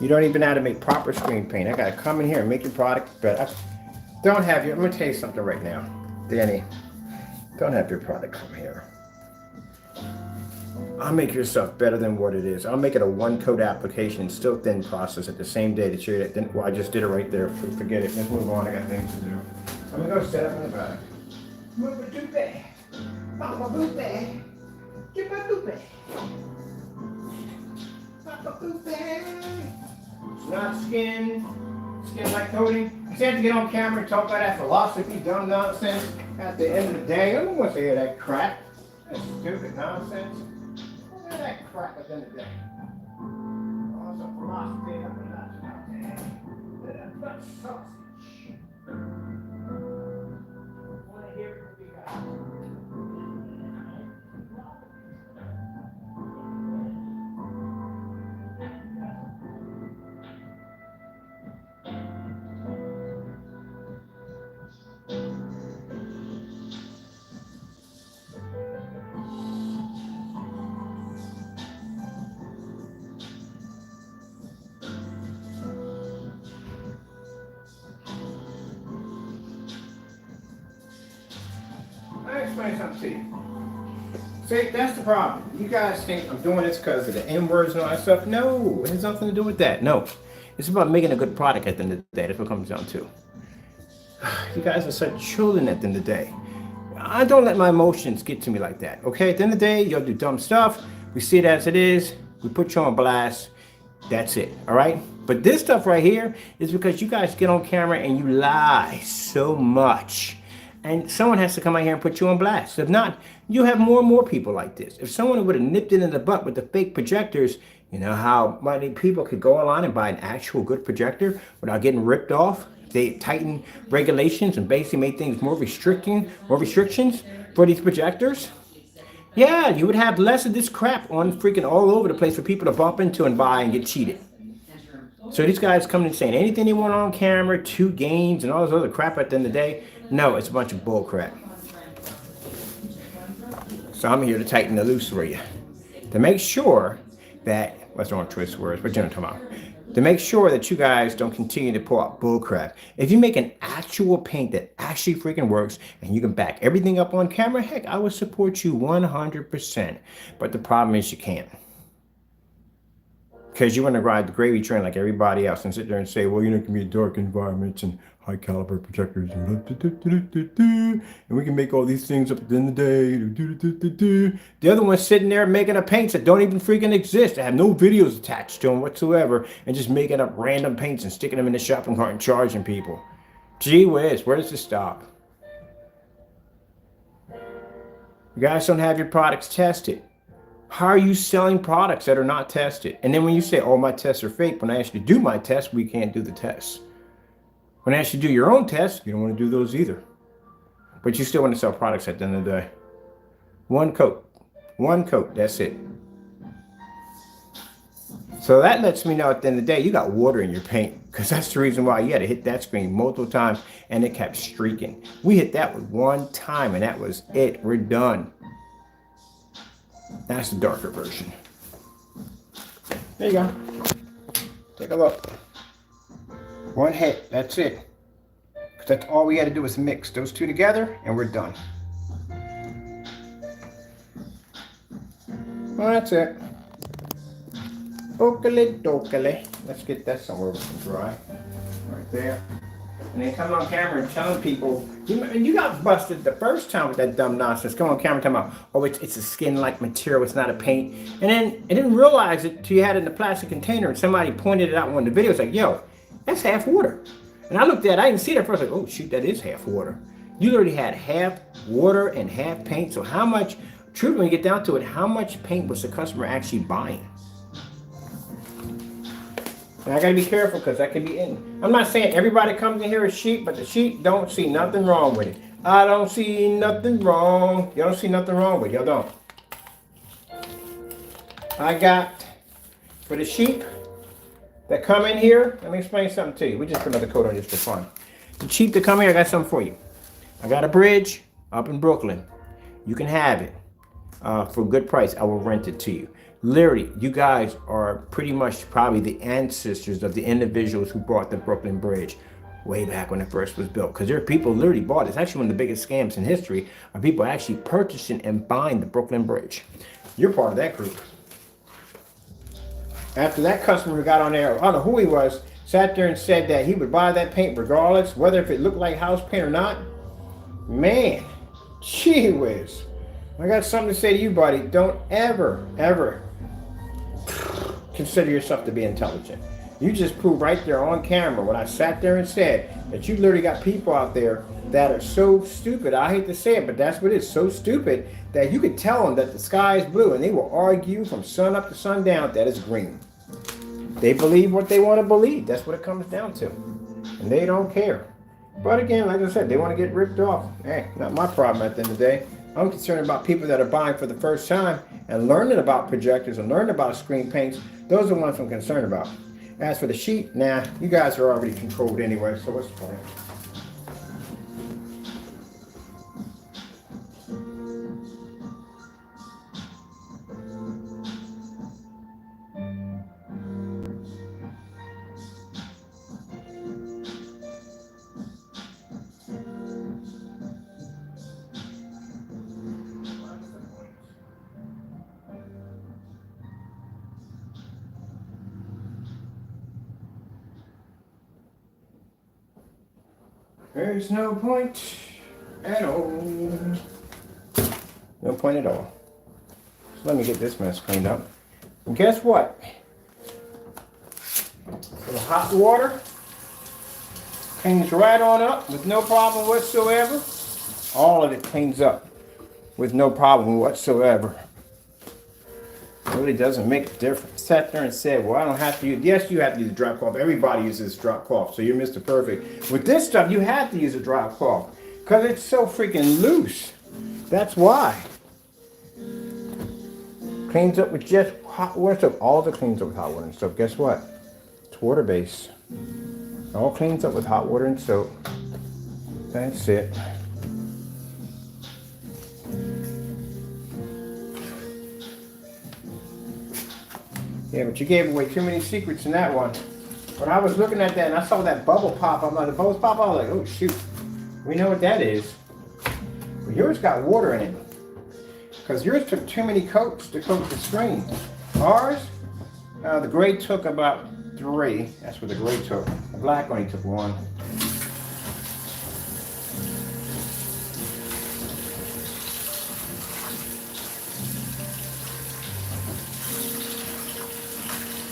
You don't even know how to make proper screen paint. I gotta come in here and make your product better. Don't have your, I'm gonna tell you something right now, Danny. Don't have your product come here. I'll make your stuff better than what it is. I'll make it a one-coat application, still thin process at the same day that you did. Well, I just did it right there. Forget it. Let's move on. I got things to do. I'm gonna go set up in the back. Move it to bed. Mama boopy. Get my boopy. Papa boopy. It's not skin like coating. I have to get on camera and talk about that philosophy, dumb nonsense. At the end of the day, I don't want to hear that crap. That stupid nonsense. Look at that crap at the end of the day. Oh, some philosophy up and that's not sausage. I want to hear it from you guys. Explain something to you. See, that's the problem. You guys think I'm doing this because of the N-words and all that stuff. No, it has nothing to do with that. No. It's about making a good product at the end of the day. That's what it comes down to. You guys are such children at the end of the day. I don't let my emotions get to me like that. Okay? At the end of the day, you'll do dumb stuff. We see it as it is. We put you on blast. That's it. All right? But this stuff right here is because you guys get on camera and you lie so much. And someone has to come out here and put you on blast. If not, you'll have more and more people like this. If someone would have nipped it in the butt with the fake projectors, you know how many people could go online and buy an actual good projector without getting ripped off? They tightened regulations and basically made things more restrictions for these projectors. Yeah, you would have less of this crap on freaking all over the place for people to bump into and buy and get cheated. So these guys coming and saying anything they want on camera, 2 gains and all this other crap at the end of the day. No, it's a bunch of bull crap. So I'm here to tighten the loose for you. To make sure that, what's the wrong choice of words, but you know what I'm talking about. To make sure that you guys don't continue to pull out bull crap. If you make an actual paint that actually freaking works and you can back everything up on camera, heck, I would support you 100%. But the problem is you can't. Because you want to ride the gravy train like everybody else and sit there and say, well, you know, it can be dark environments and high caliber projectors and we can make all these things up at the end of the day. The other one's sitting there making up paints that don't even freaking exist. That have no videos attached to them whatsoever and just making up random paints and sticking them in the shopping cart and charging people. Gee whiz, where does this stop? You guys don't have your products tested. How are you selling products that are not tested? And then when you say, oh, my tests are fake, when I actually do my test, we can't do the tests. When I actually do your own tests, you don't want to do those either. But you still want to sell products at the end of the day. One coat, that's it. So that lets me know at the end of the day, you got water in your paint. Because that's the reason why you had to hit that screen multiple times and it kept streaking. We hit that with one time and that was it. We're done. That's the darker version. There you go. Take a look. One hit, that's it. Because that's all we had to do was mix those two together and we're done. Well, that's it. Okely dokely. Let's get that somewhere we can dry. Right there. And then come on camera and telling people, you got busted the first time with that dumb nonsense. Come on camera talking about, oh, it's a skin-like material, it's not a paint. And then I didn't realize it till you had it in a plastic container and somebody pointed it out in one of the videos like, yo, that's half water. And I looked at it, I didn't see it at first, like, oh shoot, that is half water. You already had half water and half paint. So how much, truly when you get down to it, how much paint was the customer actually buying? And I gotta be careful because that could be in. I'm not saying everybody comes in here is sheep, but the sheep don't see nothing wrong with it. I don't see nothing wrong. Y'all don't see nothing wrong with it. Y'all don't. I got, for the sheep, that come in here, let me explain something to you. We just put another coat on just for fun. The cheap that come here, I got something for you. I got a bridge up in Brooklyn. You can have it for a good price. I will rent it to you. Literally, you guys are pretty much probably the ancestors of the individuals who bought the Brooklyn Bridge way back when it first was built. Because there are people who literally bought it. It's actually one of the biggest scams in history of people actually purchasing and buying the Brooklyn Bridge. You're part of that group. After that customer who got on there, I don't know who he was, sat there and said that he would buy that paint regardless, whether if it looked like house paint or not. Man, gee whiz. I got something to say to you, buddy. Don't ever, ever consider yourself to be intelligent. You just proved right there on camera when I sat there and said that you literally got people out there that are so stupid. I hate to say it, but that's what it is. So stupid that you could tell them that the sky is blue and they will argue from sun up to sundown that it's green. They believe what they want to believe. That's what it comes down to. And they don't care. But again, like I said, they want to get ripped off. Hey, not my problem at the end of the day. I'm concerned about people that are buying for the first time and learning about projectors and learning about screen paints. Those are the ones I'm concerned about. As for the sheet, nah, you guys are already controlled anyway, so what's the point? There's no point at all. No point at all. So let me get this mess cleaned up. And guess what? The hot water cleans right on up with no problem whatsoever. All of it cleans up with no problem whatsoever. It really doesn't make a difference. Sat there and said, well, I don't have to use, yes, you have to use a drop cloth. Everybody uses drop cloth, so you're Mr. Perfect. With this stuff, you have to use a drop cloth because it's so freaking loose. That's why. Cleans up with just hot water soap. All of it cleans up with hot water and soap. Guess what? It's water-based. All cleans up with hot water and soap. That's it. Yeah, but you gave away too many secrets in that one. When I was looking at that and I saw that bubble pop, I'm like, the bubbles pop, I was like, oh shoot, we know what that is. But yours got water in it. Because yours took too many coats to coat the screen. Ours, the gray took about 3. That's what the gray took. The black only took 1.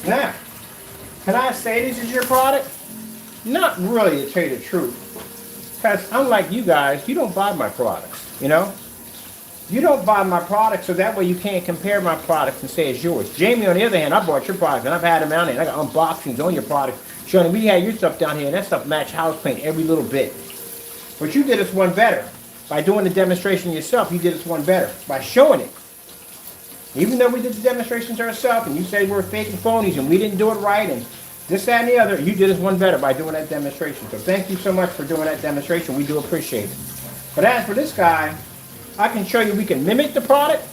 Now, can I say this is your product? Not really, to tell you the truth. Because unlike you guys, you don't buy my products, you know? You don't buy my products, so that way you can't compare my products and say it's yours. Jamie, on the other hand, I bought your product, and I've had them down there, and I got unboxings on your product, showing we had your stuff down here, and that stuff matched house paint every little bit. But you did us one better. By doing the demonstration yourself, you did us one better. By showing it. Even though we did the demonstrations ourselves and you said we're fake and phonies and we didn't do it right and this, that, and the other, you did us one better by doing that demonstration. So thank you so much for doing that demonstration. We do appreciate it. But as for this guy, I can show you we can mimic the product,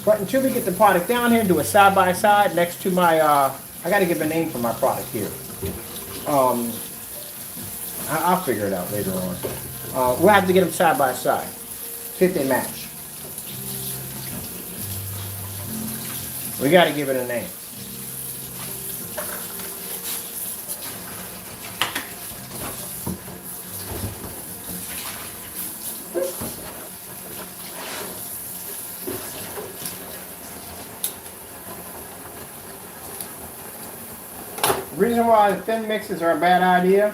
but until we get the product down here and do a side-by-side next to my, I got to give a name for my product here. I'll figure it out later on. We'll have to get them side-by-side. See if they match. We got to give it a name. The reason why the thin mixes are a bad idea,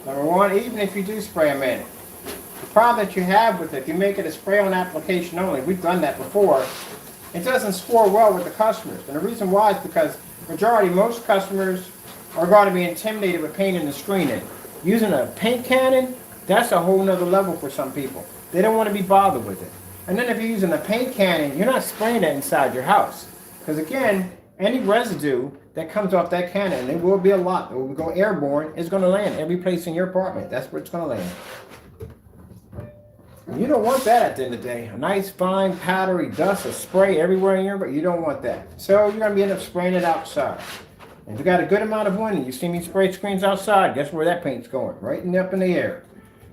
number one, even if you do spray them in it. The problem that you have with it, if you make it a spray-on application only, we've done that before, it doesn't score well with the customers. And the reason why is because most customers are going to be intimidated with painting the screen in. Using a paint cannon, that's a whole nother level for some people. They don't want to be bothered with it. And then if you're using a paint cannon, you're not spraying that inside your house. Because again, any residue that comes off that cannon, and it will be a lot. It will go airborne. It's going to land every place in your apartment. That's where it's going to land. And you don't want that at the end of the day. A nice, fine, powdery dust or spray everywhere in your, but you don't want that. So you're going to end up spraying it outside. And if you got a good amount of wind and you see me spray screens outside, guess where that paint's going? Right up in the air.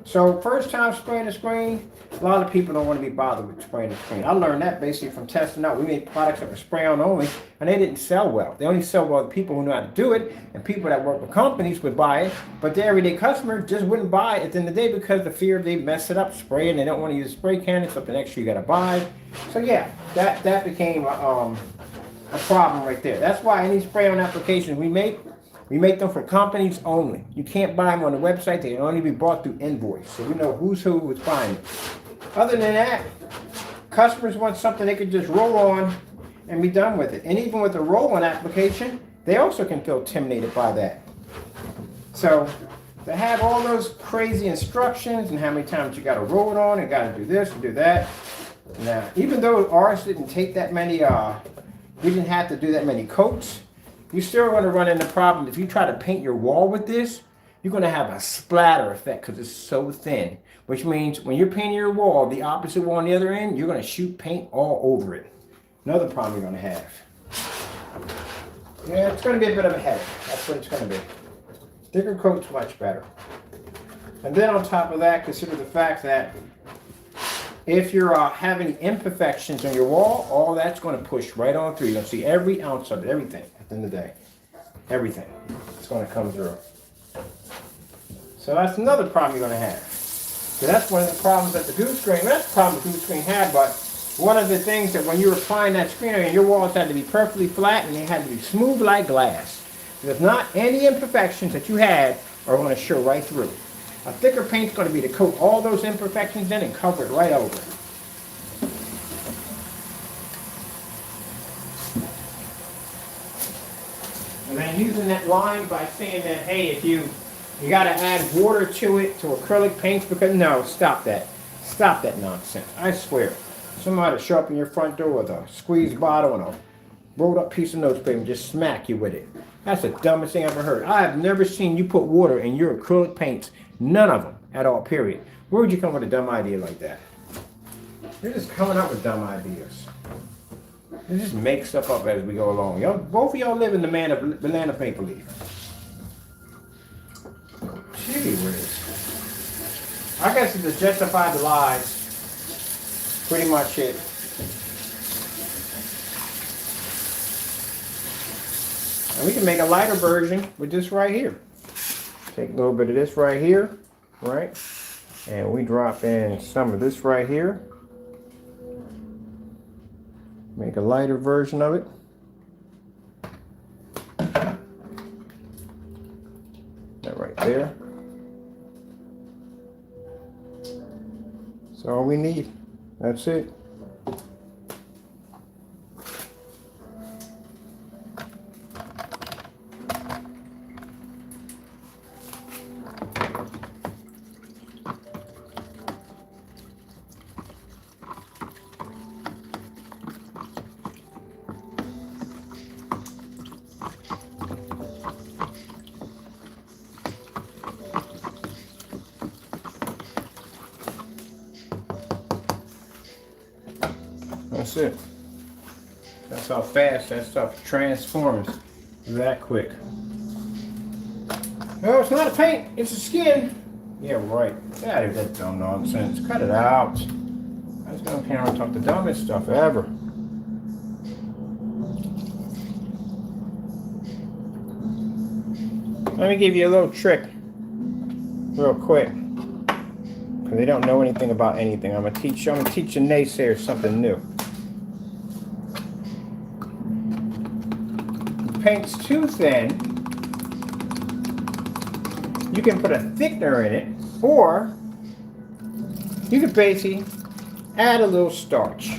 So first time spraying a screen, a lot of people don't want to be bothered with spraying a screen. I learned that basically from testing out. We made products that were spray on only, and they didn't sell well. They only sell well to people who know how to do it, and people that work with companies would buy it, but the everyday customer just wouldn't buy it at the end of the day because the fear of they mess it up, spray it, and they don't want to use a spray can. It's something extra you got to buy. So yeah, that became a problem right there. That's why any spray-on applications we make them for companies only. You can't buy them on the website. They can only be bought through invoice. So we know who's buying it. Other than that, customers want something they could just roll on and be done with it. And even with a roll-on application, they also can feel intimidated by that. So to have all those crazy instructions and how many times you got to roll it on and got to do this and do that. Now, even though ours didn't take that many, we didn't have to do that many coats, you're still going to run into problem. If you try to paint your wall with this, you're going to have a splatter effect because it's so thin. Which means when you're painting your wall, the opposite wall on the other end, you're going to shoot paint all over it. Another problem you're going to have. Yeah, it's going to be a bit of a headache. That's what it's going to be. Thicker coat's much better. And then on top of that, consider the fact that if you're having imperfections on your wall, all that's going to push right on through. You're going to see every ounce of it, everything at the end of the day. Everything. It's going to come through. So that's another problem you're going to have. So that's one of the problems that the glue screen, that's the problem the glue screen had, but one of the things that when you were applying that screen, your walls had to be perfectly flat and they had to be smooth like glass. Because not any imperfections that you had are going to show right through. A thicker paint's going to be to coat all those imperfections in and cover it right over. And then using that line by saying that, hey, if you got to add water to it, to acrylic paints, because no, stop that. Stop that nonsense. I swear. Somebody show up in your front door with a squeezed bottle and a rolled up piece of notepaper and just smack you with it. That's the dumbest thing I've ever heard. I have never seen you put water in your acrylic paints. None of them at all, period. Where would you come with a dumb idea like that? You're just coming up with dumb ideas. You just make stuff up as we go along. Y'all, both of y'all live in the land of make-believe. Gee whiz. I guess it's to justify the lies. Pretty much it. And we can make a lighter version with this right here. Take a little bit of this right here, right? And we drop in some of this right here. Make a lighter version of it. That right there. That's all we need. That's it. That's it. That's how fast that stuff transforms that quick. No, it's not a paint, it's a skin. Yeah, right. Get out of that dumb nonsense. Cut it out. I was gonna camera talk the dumbest stuff ever. Let me give you a little trick real quick. Because they don't know anything about anything. I'm gonna teach the naysayers something new. Paint's too thin, you can put a thickener in it, or you can basically add a little starch.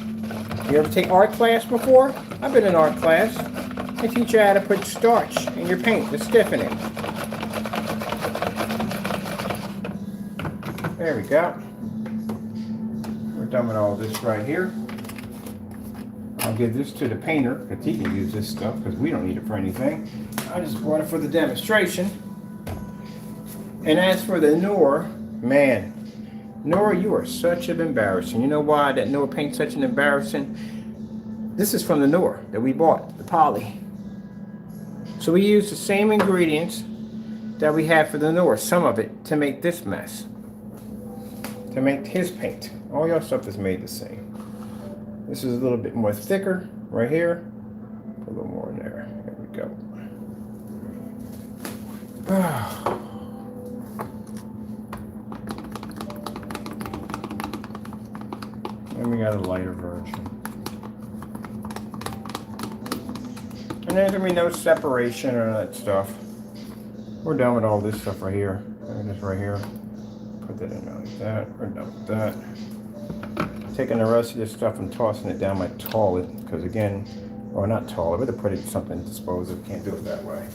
You ever take art class before? I've been in art class. They teach you how to put starch in your paint to stiffen it. There we go. We're done with all this right here. I'll give this to the painter because he can use this stuff because we don't need it for anything. I just bought it for the demonstration. And as for the Nora, man, Nora, you are such an embarrassing. You know why that Nora paint's such an embarrassing? This is from the Nora that we bought, the poly. So we used the same ingredients that we had for the Nora, some of it, to make this mess. To make his paint. All your stuff is made the same. This is a little bit more thicker right here. Put a little more in there. There we go. And we got a lighter version. And there's gonna be no separation or that stuff. We're done with all this stuff right here. Just right here. Put that in there like that. We're done with that. Taking the rest of this stuff and tossing it down my toilet, because again, or not toilet, but to put it in something disposable. Can't do it that way.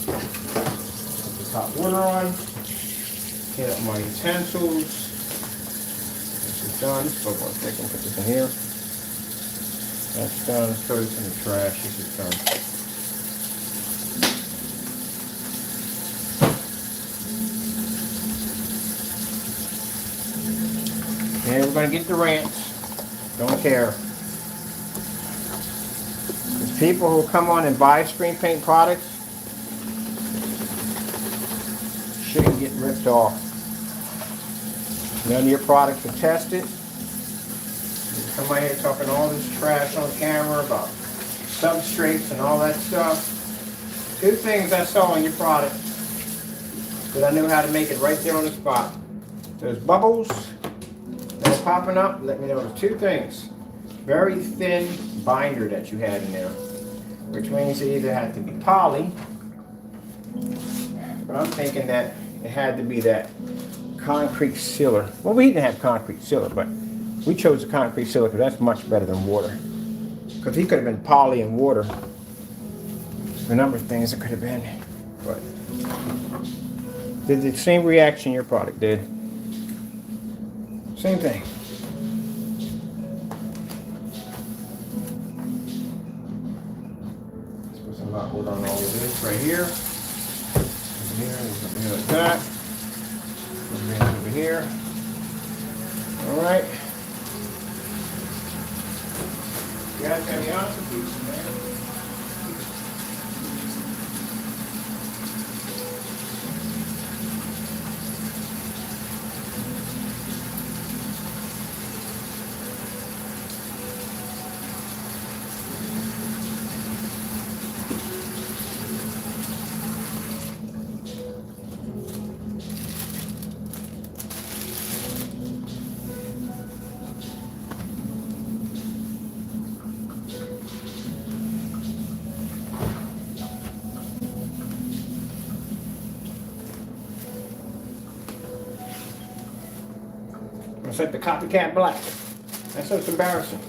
Put the hot water on. Get up my utensils. This is done. Just a little more thick. Put this in here. That's done. Throw this in the trash. This is done. And we're going to get the rants. Don't care. There's people who come on and buy screen paint products. Shouldn't get ripped off. None of your products are tested. You come out here talking all this trash on camera about substrates and all that stuff. Two things I saw in your product that I knew how to make it right there on the spot. There's bubbles that are popping up. Let me know there's two things. Very thin binder that you had in there, which means it either had to be poly, but I'm thinking that it had to be that concrete sealer. Well, we didn't have concrete sealer, but we chose the concrete sealer because that's much better than water. Because he could have been poly and water. A number of things it could have been, but did the same reaction your product did. Same thing. Let's put some hot water on all of this right here. Over here, over here like that. Over here. All right. You guys got any awesome pieces, man? It's like the copycat black. That's what's embarrassing.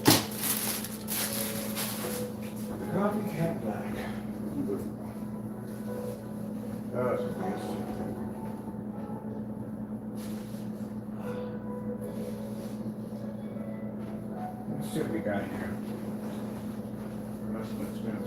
Copycat black. That's nice. Let's see what we got here. Let's watch out.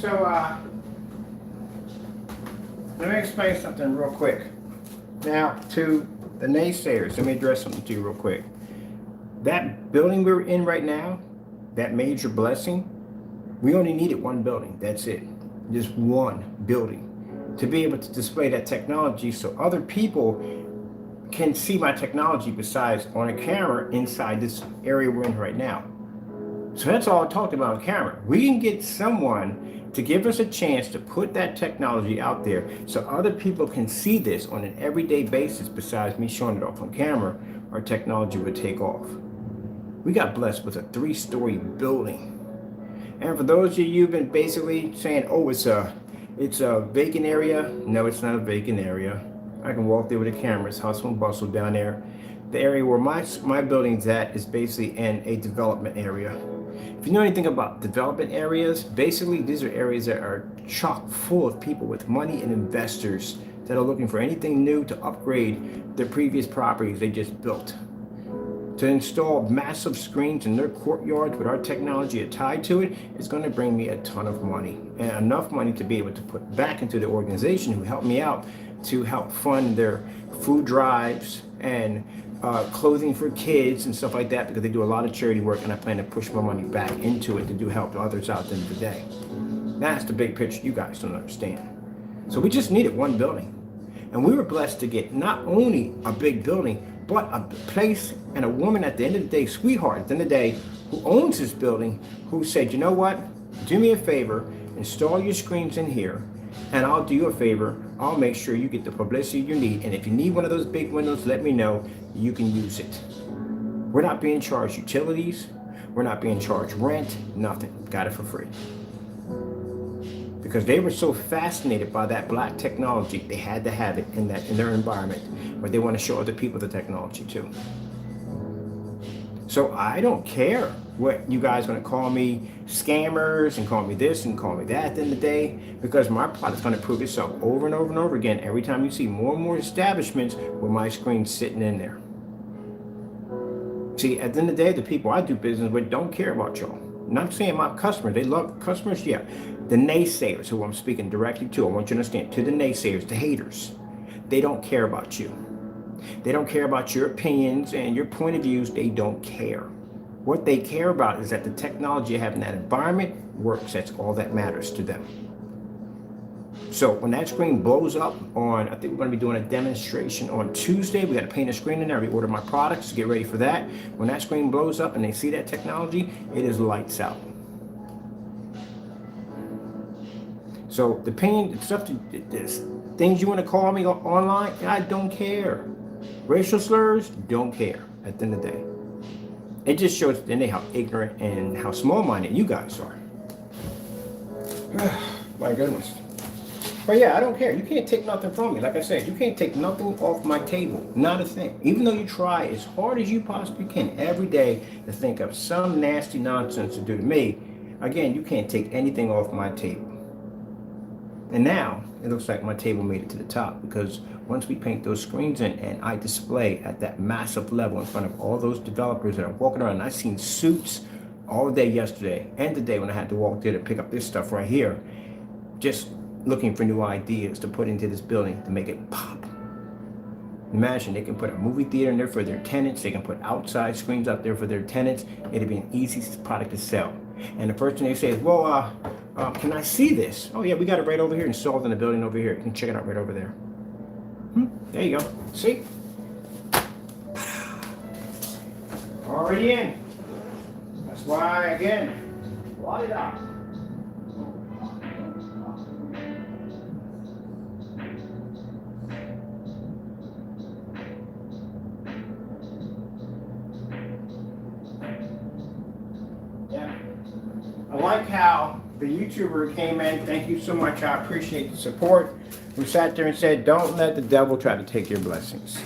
So, let me explain something real quick. Now, to the naysayers, let me address something to you real quick. That building we're in right now, that major blessing, we only needed one building. That's it. Just one building to be able to display that technology so other people can see my technology besides on a camera inside this area we're in right now. So that's all I talked about on camera. We can get someone to give us a chance to put that technology out there so other people can see this on an everyday basis besides me showing it off on camera. Our technology would take off. We got blessed with a 3-story building. And for those of you who've been basically saying, oh, it's a vacant area. No, it's not a vacant area. I can walk there with a camera. It's hustle and bustle down there. The area where my building's at is basically in a development area. If you know anything about development areas, basically these are areas that are chock full of people with money and investors that are looking for anything new to upgrade their previous properties they just built. To install massive screens in their courtyards with our technology tied to it is going to bring me a ton of money, and enough money to be able to put back into the organization who helped me out to help fund their food drives and clothing for kids and stuff like that, because they do a lot of charity work, and I plan to push my money back into it to do help others out at the end of the day. That's the big picture you guys don't understand. So we just needed one building, and we were blessed to get not only a big building, but a place and a woman at the end of the day, sweetheart at the end of the day, who owns this building, who said, you know what, do me a favor, install your screens in here, and I'll do you a favor, I'll make sure you get the publicity you need, and if you need one of those big windows, let me know, you can use it. We're not being charged utilities, we're not being charged rent, nothing, got it for free. Because they were so fascinated by that black technology, they had to have it in their environment, but they want to show other people the technology too. So I don't care what you guys are going to call me scammers and call me this and call me that at the end of the day, because my product is going to prove itself over and over and over again every time you see more and more establishments with my screen sitting in there. See, at the end of the day, the people I do business with don't care about y'all. And I'm saying my customers, they love customers, yeah. The naysayers, who I'm speaking directly to, I want you to understand, to the naysayers, the haters, they don't care about you. They don't care about your opinions and your point of views. They don't care. What they care about is that the technology you have in that environment works. That's all that matters to them. So when that screen blows up on, I think we're going to be doing a demonstration on Tuesday. We got to paint a screen in there. We order my products to get ready for that. When that screen blows up and they see that technology, it is lights out. So the pain, stuff, things you want to call me online, I don't care. Racial slurs, don't care at the end of the day. It just shows then how ignorant and how small-minded you guys are. My goodness. But yeah, I don't care. You can't take nothing from me. Like I said, you can't take nothing off my table. Not a thing. Even though you try as hard as you possibly can every day to think of some nasty nonsense to do to me, again, you can't take anything off my table. And now it looks like my table made it to the top, because once we paint those screens in and I display at that massive level in front of all those developers that are walking around, I've seen suits all day yesterday and today when I had to walk there to pick up this stuff right here, just looking for new ideas to put into this building to make it pop. Imagine they can put a movie theater in there for their tenants. They can put outside screens out there for their tenants. It'd be an easy product to sell. And the first thing they say is, well, can I see this? Oh yeah, we got it right over here installed in the building over here. You can check it out right over there. There you go. See? Already in. That's why, again, light it up. Yeah. I like how the YouTuber came in. Thank you so much. I appreciate the support. Who sat there and said, don't let the devil try to take your blessings.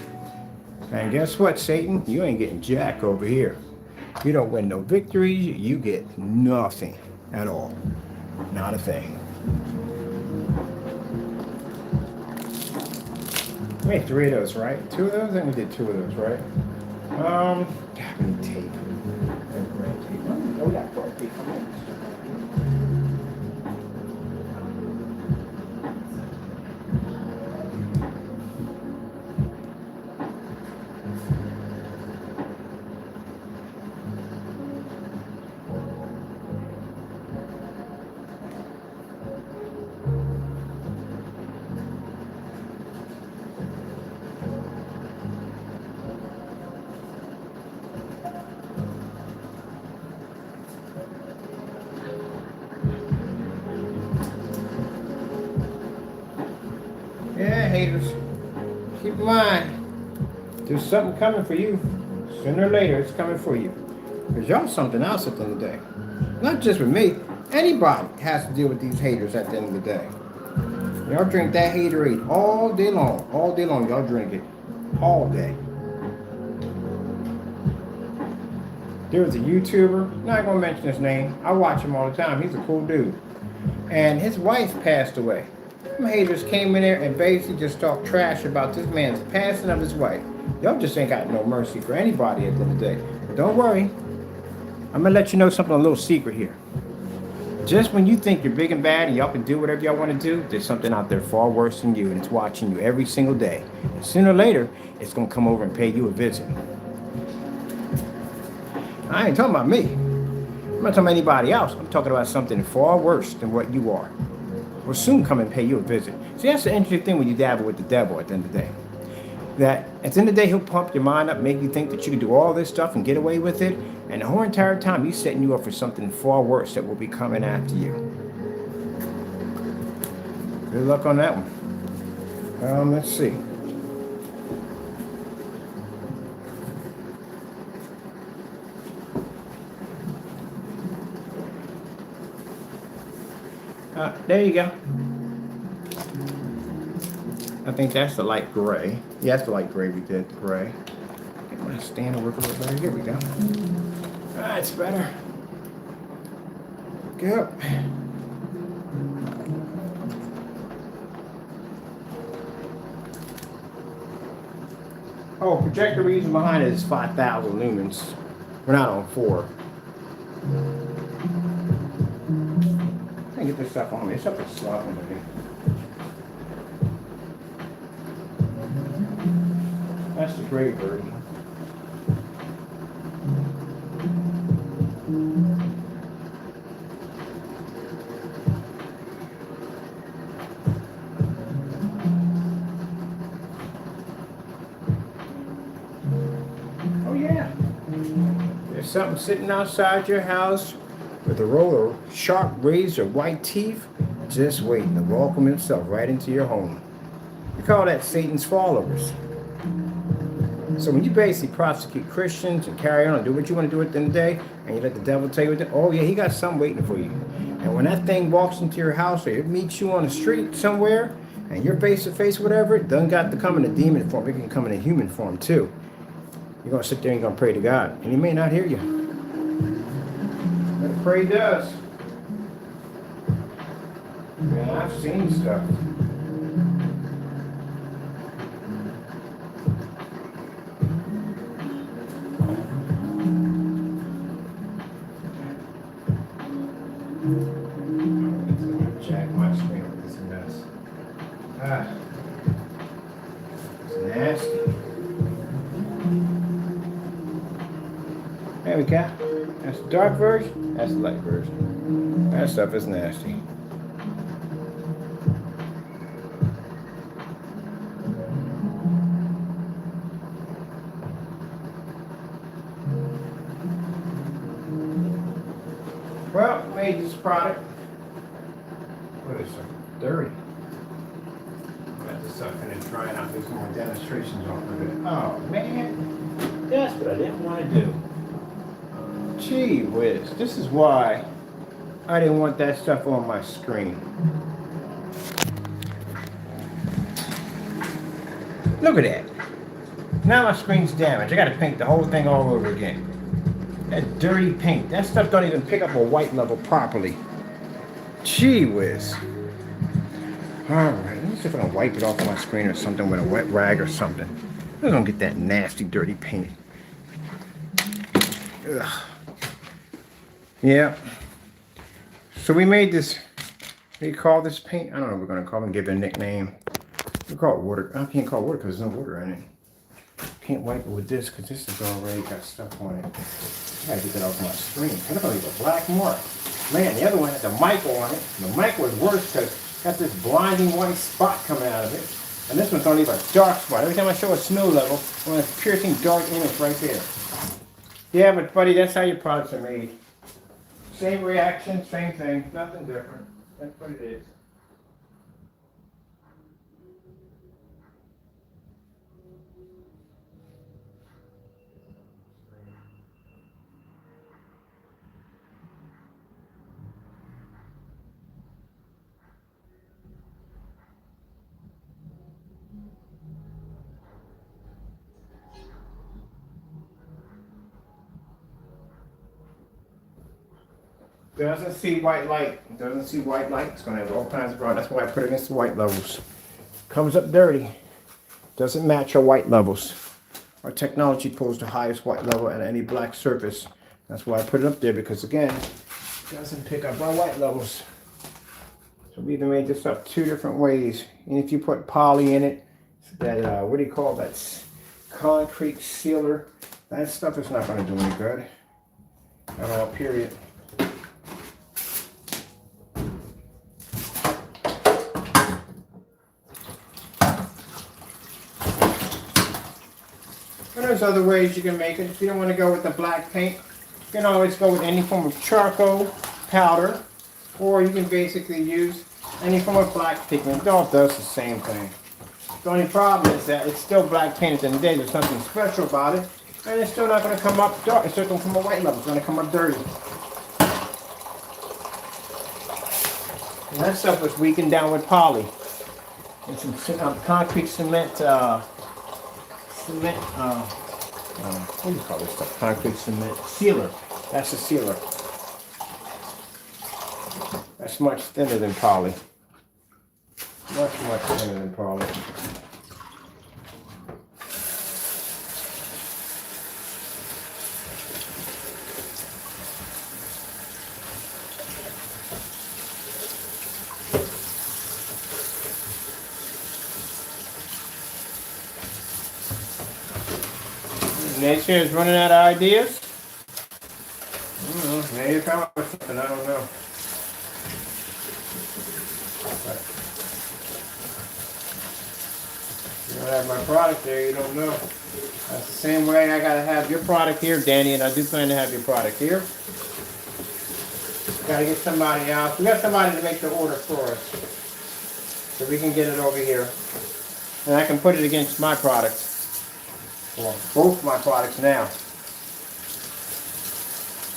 And guess what, Satan? You ain't getting jack over here. You don't win no victories. You get nothing at all. Not a thing. We made 3 of those, right? 2 of those? I think we did 2 of those, right? God, we need tape. Oh, we got 4 tape. haters, keep in mind, there's something coming for you. Sooner or later, it's coming for you. Because y'all something else at the end of the day. Not just with me. Anybody has to deal with these haters at the end of the day. Y'all drink that haterade all day long. All day long, y'all drink it. All day. There was a YouTuber, not gonna mention his name. I watch him all the time. He's a cool dude. And his wife passed away. Some haters came in there and basically just talked trash about this man's passing of his wife. Y'all just ain't got no mercy for anybody at the end of the day. But don't worry. I'm gonna let you know something, a little secret here. Just when you think you're big and bad and y'all can do whatever y'all want to do, there's something out there far worse than you, and it's watching you every single day. And sooner or later, it's gonna come over and pay you a visit. I ain't talking about me. I'm not talking about anybody else. I'm talking about something far worse than what you are. Will soon come and pay you a visit. See, that's the interesting thing when you dabble with the devil at the end of the day. That at the end of the day, he'll pump your mind up, make you think that you can do all this stuff and get away with it. And the whole entire time, he's setting you up for something far worse that will be coming after you. Good luck on that one. Let's see. There you go. I think that's the light gray. Yeah, that's the light gray we did, the gray. Get my stand to work a little better. Here we go. That's better. Good. Oh, projector reason behind it is 5,000 lumens. We're not on 4. I get this stuff on me. It's up to slopping with me. That's the gray version. Oh yeah. There's something sitting outside your house with a row of sharp razor white teeth, just waiting to welcome himself right into your home. We call that Satan's followers. So when you basically prosecute Christians and carry on and do what you want to do at the end of the day, and you let the devil tell you what, oh yeah, he got something waiting for you. And when that thing walks into your house or it meets you on the street somewhere, and you're face to face, whatever, it doesn't got to come in a demon form. It can come in a human form too. You're going to sit there and you're going to pray to God, and he may not hear you. But pray does. Man, I've seen stuff. Jack my screen with this mess. It's nasty. There we go. That's the dark version. That's the light version. That stuff is nasty. Well, made this product. What is it? Dirty. Got this stuff in and trying out. There's more demonstrations on it. Oh man, that's what I didn't want to do. Gee whiz, this is why I didn't want that stuff on my screen. Look at that. Now my screen's damaged. I gotta paint the whole thing all over again. That dirty paint. That stuff don't even pick up a white level properly. Gee whiz. Alright, let me see if I can wipe it off my screen or something with a wet rag or something. I don't get that nasty dirty paint. Ugh. Yeah. So we made this, what do you call this paint? I don't know what we're going to call it, give it a nickname. We call it water. I can't call it water because there's no water in it. Can't wipe it with this because this has already got stuff on it. I gotta get that off my screen. I don't leave a black mark. Man, the other one had the mica on it. And the mica was worse because it got this blinding white spot coming out of it. And this one's only a dark spot. Every time I show a snow level, I want a piercing dark image right there. Yeah, but buddy, that's how your products are made. Same reaction, same thing, nothing different. That's what it is. Doesn't see white light. Doesn't see white light. It's going to have all kinds of brown. That's why I put it against the white levels. Comes up dirty. Doesn't match our white levels. Our technology pulls the highest white level at any black surface. That's why I put it up there, because again, it doesn't pick up our white levels. So we either made this up 2 different ways. And if you put poly in it, that what do you call that? Concrete sealer. That stuff is not going to do any good at all, period. And there's other ways you can make it. If you don't want to go with the black paint, you can always go with any form of charcoal powder, or you can basically use any form of black pigment. It all does the same thing. The only problem is that it's still black paint at the end of the day. There's nothing special about it, and it's still not going to come up dark. It's still going to come up white level. It's going to come up dirty. And that stuff was weakened down with poly and some concrete cement. What do you call this stuff? Concrete cement sealer. That's a sealer. That's much thinner than poly. Much thinner than poly. Nature is running out of ideas. I don't know. Maybe you come up with something. I don't know. But you don't have my product there. You don't know. That's the same way I gotta have your product here, Danny, and I do plan to have your product here. Gotta get somebody else. We got somebody to make the order for us, so we can get it over here, and I can put it against my product. Well, both my products now.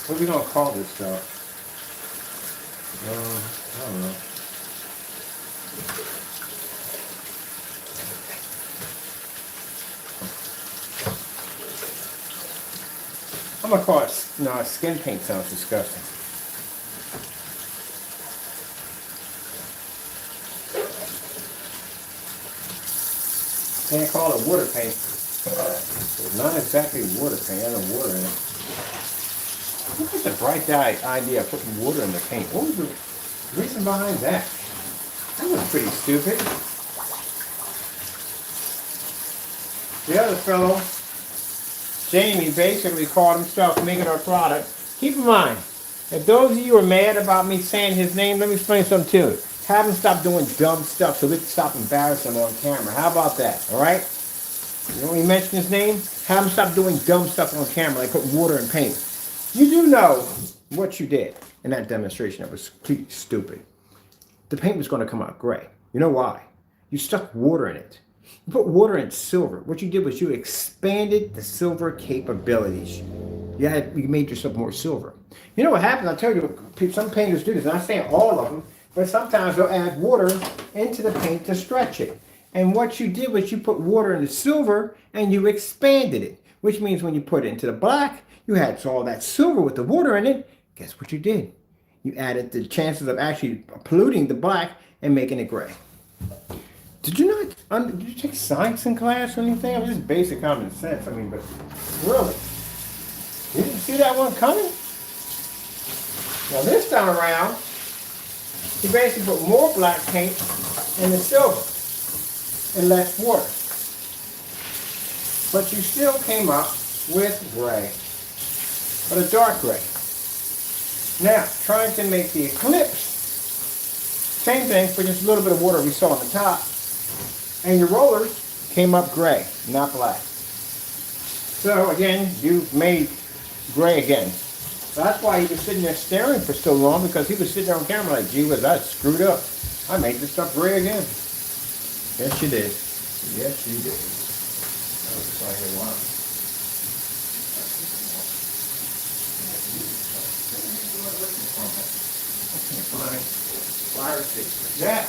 What are we going to call this stuff? I don't know. I'm going to call it, no, skin paint sounds disgusting. Can't call it water paint. It's not exactly water paint. It has no water in it. Look at the bright idea of putting water in the paint. What was the reason behind that? That was pretty stupid. The other fellow, Jamie, basically called himself making our product. Keep in mind, if those of you are mad about me saying his name, let me explain something to you. Have him stop doing dumb stuff so we can stop embarrassing him on camera. How about that? All right? You know when you mention his name? Have him stop doing dumb stuff on camera, like putting water in paint. You do know what you did in that demonstration. That was completely stupid. The paint was going to come out gray. You know why? You stuck water in it. You put water in silver. What you did was you expanded the silver capabilities. You made yourself more silver. You know what happens? I'll tell you, some painters do this. I'm not saying all of them, but sometimes they'll add water into the paint to stretch it. And what you did was you put water in the silver and you expanded it, which means when you put it into the black, you had all that silver with the water in it. Guess what you did? You added the chances of actually polluting the black and making it gray. Did you take science in class or anything? I mean, just basic common sense. I mean, but really, you didn't see that one coming? Now this time around, you basically put more black paint in the silver and less water. But you still came up with gray, but a dark gray. Now, trying to make the eclipse, same thing for just a little bit of water we saw on the top, and your rollers came up gray, not black. So again, you made gray again. So that's why he was sitting there staring for so long, because he was sitting there on camera like, gee whiz, I screwed up. I made this stuff gray again. Yes, you did. Yes, you did. Yeah.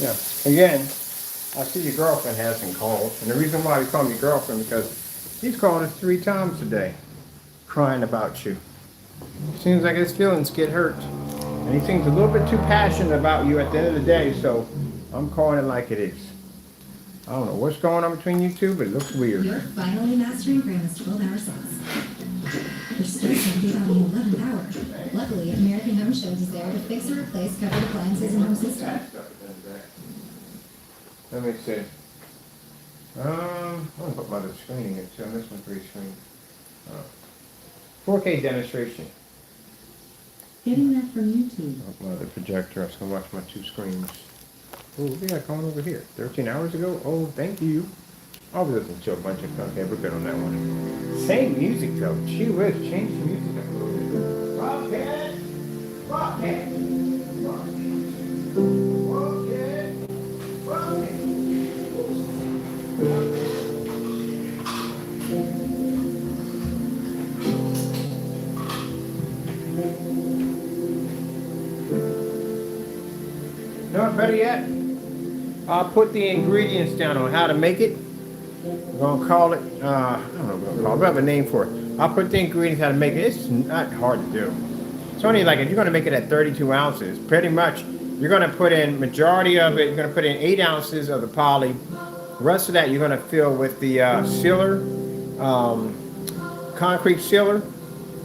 Now, again, I see your girlfriend hasn't called. And the reason why we call him your girlfriend because he's called us 3 times today, crying about you. Seems like his feelings get hurt. And he seems a little bit too passionate about you at the end of the day, so I'm calling it like it is. I don't know what's going on between you two, but it looks weird. You're finally mastering Grandma's 12-hour sauce. You're still something on the 11th hour. Luckily, American Home Shield is there to fix or replace covered appliances and home system. Let me see. I'm gonna put my other screen in too. On this one, 3 screen. 4K demonstration. Getting that from YouTube. My other projector. I was gonna watch my 2 screens. Oh, we got going over here. 13 hours ago. Oh, thank you. I was listening to a bunch of stuff. Okay, we're good on that one. Same music though. Gee whiz, change the music up a little bit. Rocket, rocket, rocket, rocket. No, better yet, I'll put the ingredients down on how to make it. We're gonna call it, I don't know what we're gonna call it, we have a name for it. I'll put the ingredients how to make it. It's not hard to do. It's only like, if you're gonna make it at 32 ounces, pretty much, you're gonna put in, majority of it, you're gonna put in 8 ounces of the poly. The rest of that you're gonna fill with the sealer, concrete sealer,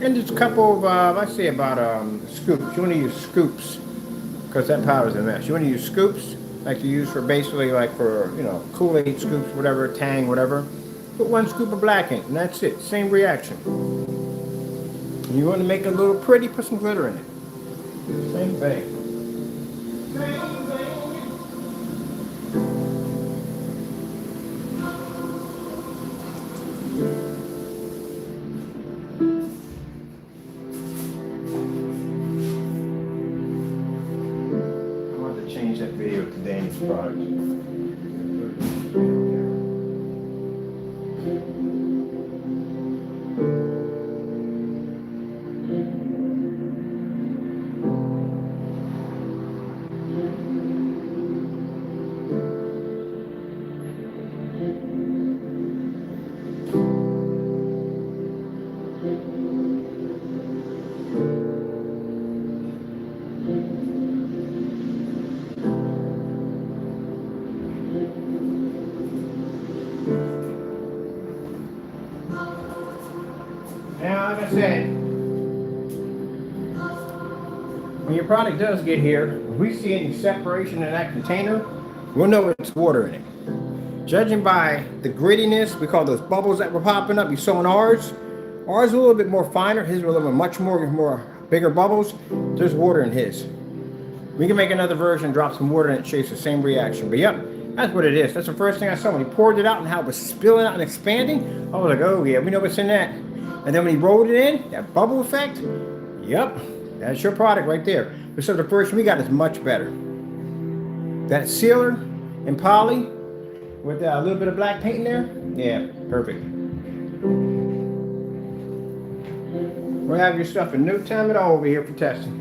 and just a couple of, I'd say about scoops. You wanna use scoops, because that powder's a mess. You wanna use scoops, like you use for basically like for, you know, Kool-Aid scoops, whatever, Tang, whatever. Put 1 scoop of black ink, and that's it. Same reaction. And you want to make it a little pretty, put some glitter in it. Same thing. Same thing. I want to change that video to Danny's product. Now, like I said, when your product does get here, if we see any separation in that container, we'll know it's water in it. Judging by the grittiness, we call those bubbles that were popping up, you saw in ours. Ours is a little bit more finer, his were a little bit much more bigger bubbles. There's water in his. We can make another version, drop some water in it, chase the same reaction. But yep, that's what it is. That's the first thing I saw when he poured it out and how it was spilling out and expanding. I was like, oh yeah, we know what's in that. And then when he rolled it in, that bubble effect, yep, that's your product right there. But so the version we got is much better. That sealer and poly with a little bit of black paint in there, yeah, perfect. We'll have your stuff in no time at all over here for testing.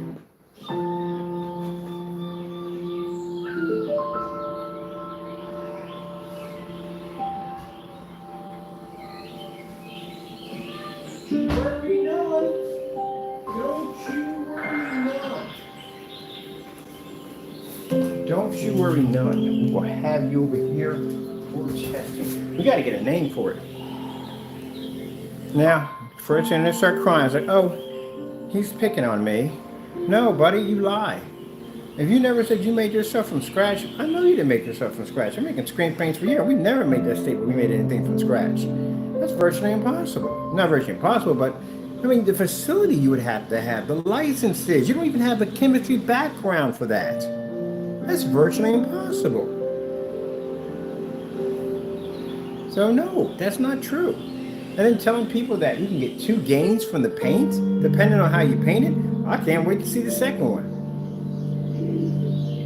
Worry none. Don't you worry none. Don't you worry none. We will have you over here for testing. We got to get a name for it. Now, first thing they start crying, I was like, oh, he's picking on me. No, buddy, you lie. If you never said you made yourself from scratch, I know you didn't make yourself from scratch. I'm making screen paints for years. We never made that statement we made anything from scratch. That's virtually impossible. Not virtually impossible, but I mean, the facility you would have to have, the licenses. You don't even have the chemistry background for that. That's virtually impossible. So no, that's not true. And then telling people that you can get 2 gains from the paint, depending on how you paint it, I can't wait to see the second one.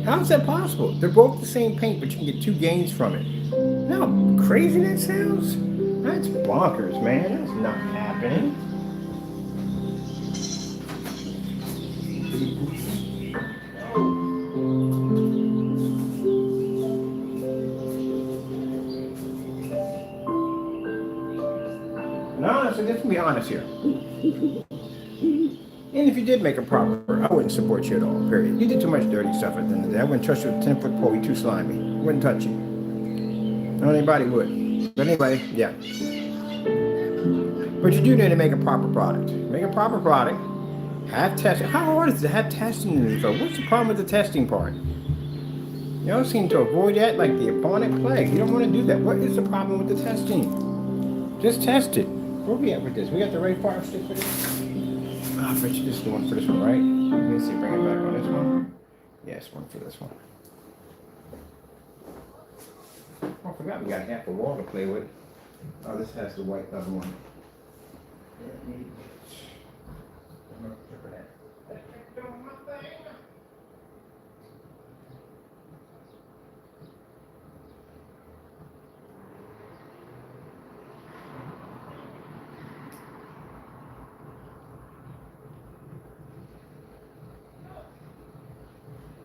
How is that possible? They're both the same paint, but you can get 2 gains from it. You know how crazy that sounds? That's bonkers, man. That's not happening. And honestly, let's be honest here. And if you did make a proper, I wouldn't support you at all, period. You did too much dirty stuff at the end of the day. I wouldn't trust you with a 10-foot pole. You're too slimy. I wouldn't touch you. Not anybody would. But anyway, yeah. But you do need to make a proper product. Make a proper product. Have testing. How hard is it to have testing in this? What's the problem with the testing part? You don't seem to avoid that like the bubonic plague. You don't want to do that. What is the problem with the testing? Just test it. Where we at with this? We got the right fire stick for this? I bet you this is the one for this one, right? Let me see, bring it back on this one. Yes, one for this one. Oh, I forgot we got half a wall to play with. Oh, this has the white other one.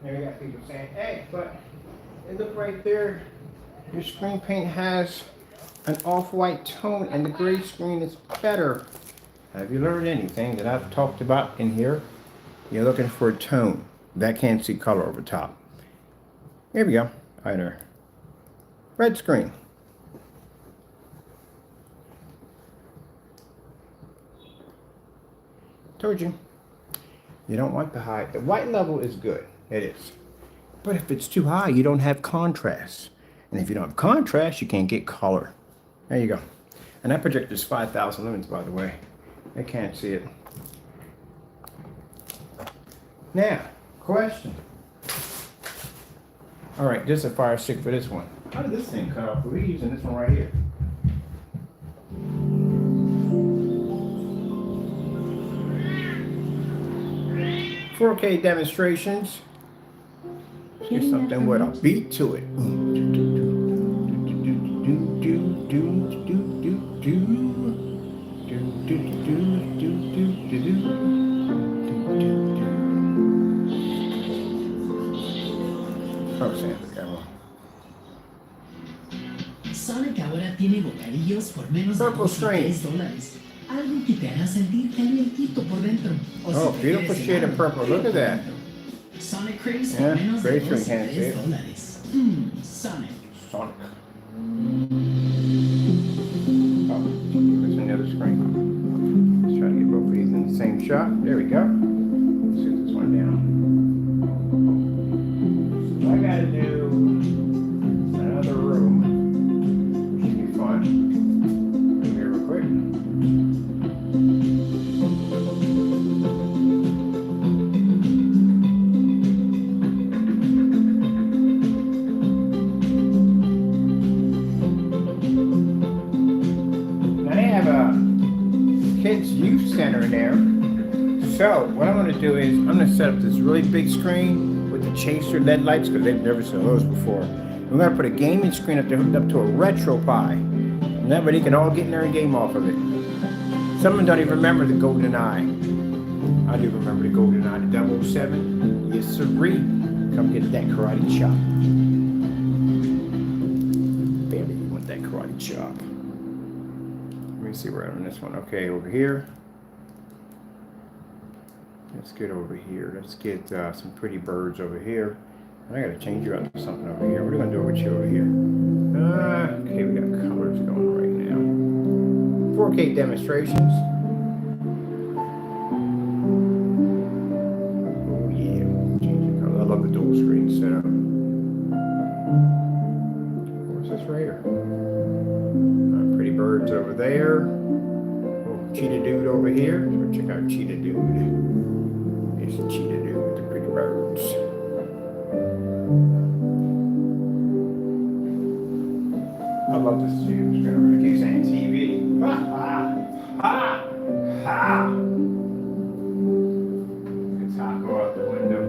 Now you got people saying, hey, but look right there, your screen paint has an off-white tone and the gray screen is better. Have you learned anything that I've talked about in here? You're looking for a tone. That can't see color over top. Here we go. Either red screen. Told you. You don't want the high. The white level is good. It is. But if it's too high, you don't have contrast. And if you don't have contrast, you can't get color. There you go. And that projector is 5,000 lumens, by the way. I can't see it. Now, question. All right, this is a fire stick for this one. How did this thing cut off? We're using this one right here. "4K demonstrations." Let's get something with a beat to it. Sonic ahora tiene bocadillos por menos de Purple string. $3. Algo que te hará sentir calientito por dentro. O Oh, si beautiful prefieres shade of helado purple. por Look at that. Sonic Craze Yeah, por menos de great string, can't see it. $3. Sonic. Sonic. Oh, there's another screen. Let's try to get both of these in the same shot. There we go. Let's shoot this one down. So I gotta do another room. Should be fun. Come here real quick. Now they have a kids youth center in there. So what I'm going to do is I'm going to set up this really big screen with the chaser LED lights because they've never seen those before. We're going to put a gaming screen up there hooked up to a RetroPie. And that way they can all get in there and game off of it. Some of them don't even remember the Golden Eye. I do remember the Golden Eye, the 007. Yes, sirree. Come get that karate chop. Baby, you want that karate chop. Let me see where I'm on this one. Okay, over here. Let's get over here. Let's get some pretty birds over here. I gotta change you up to something over here. What are we gonna do with you over here? Okay, we got colors going right now. 4K demonstrations. Oh yeah, change the color. I love the dual screen setup. What's this right here? Pretty birds over there. Oh, cheetah dude over here. Let's go check out cheetah dude. There's a cheetah dude with the pretty birds. I love this screen. I keep saying TV. Ha ha ha ha. It's hot. Go out the window.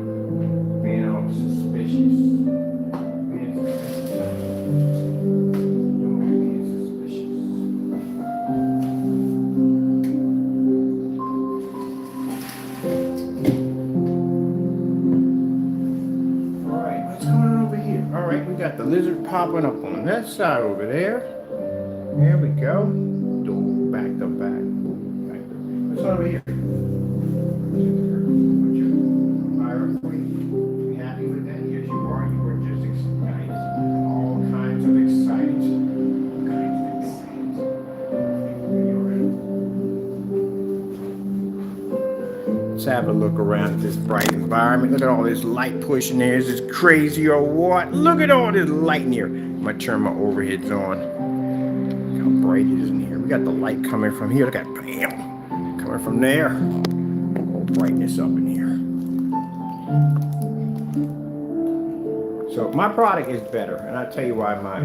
Being all suspicious. Being suspicious. Being suspicious. Alright, what's going on over here? Alright, we got the lizard popping up on that side over there. There we go. Dual backed up back. What's over here? Fire for you. You happy with that? Yes, you are. You are just excited. All kinds of excited. Let's have a look around at this bright environment. Look at all this light pushing there. Is this crazy or what? Look at all this light in here. I'm gonna turn my overheads on. Look how bright it is in here. We got the light coming from here. Look at bam, coming from there. More brightness up in here. So my product is better, and I'll tell you why my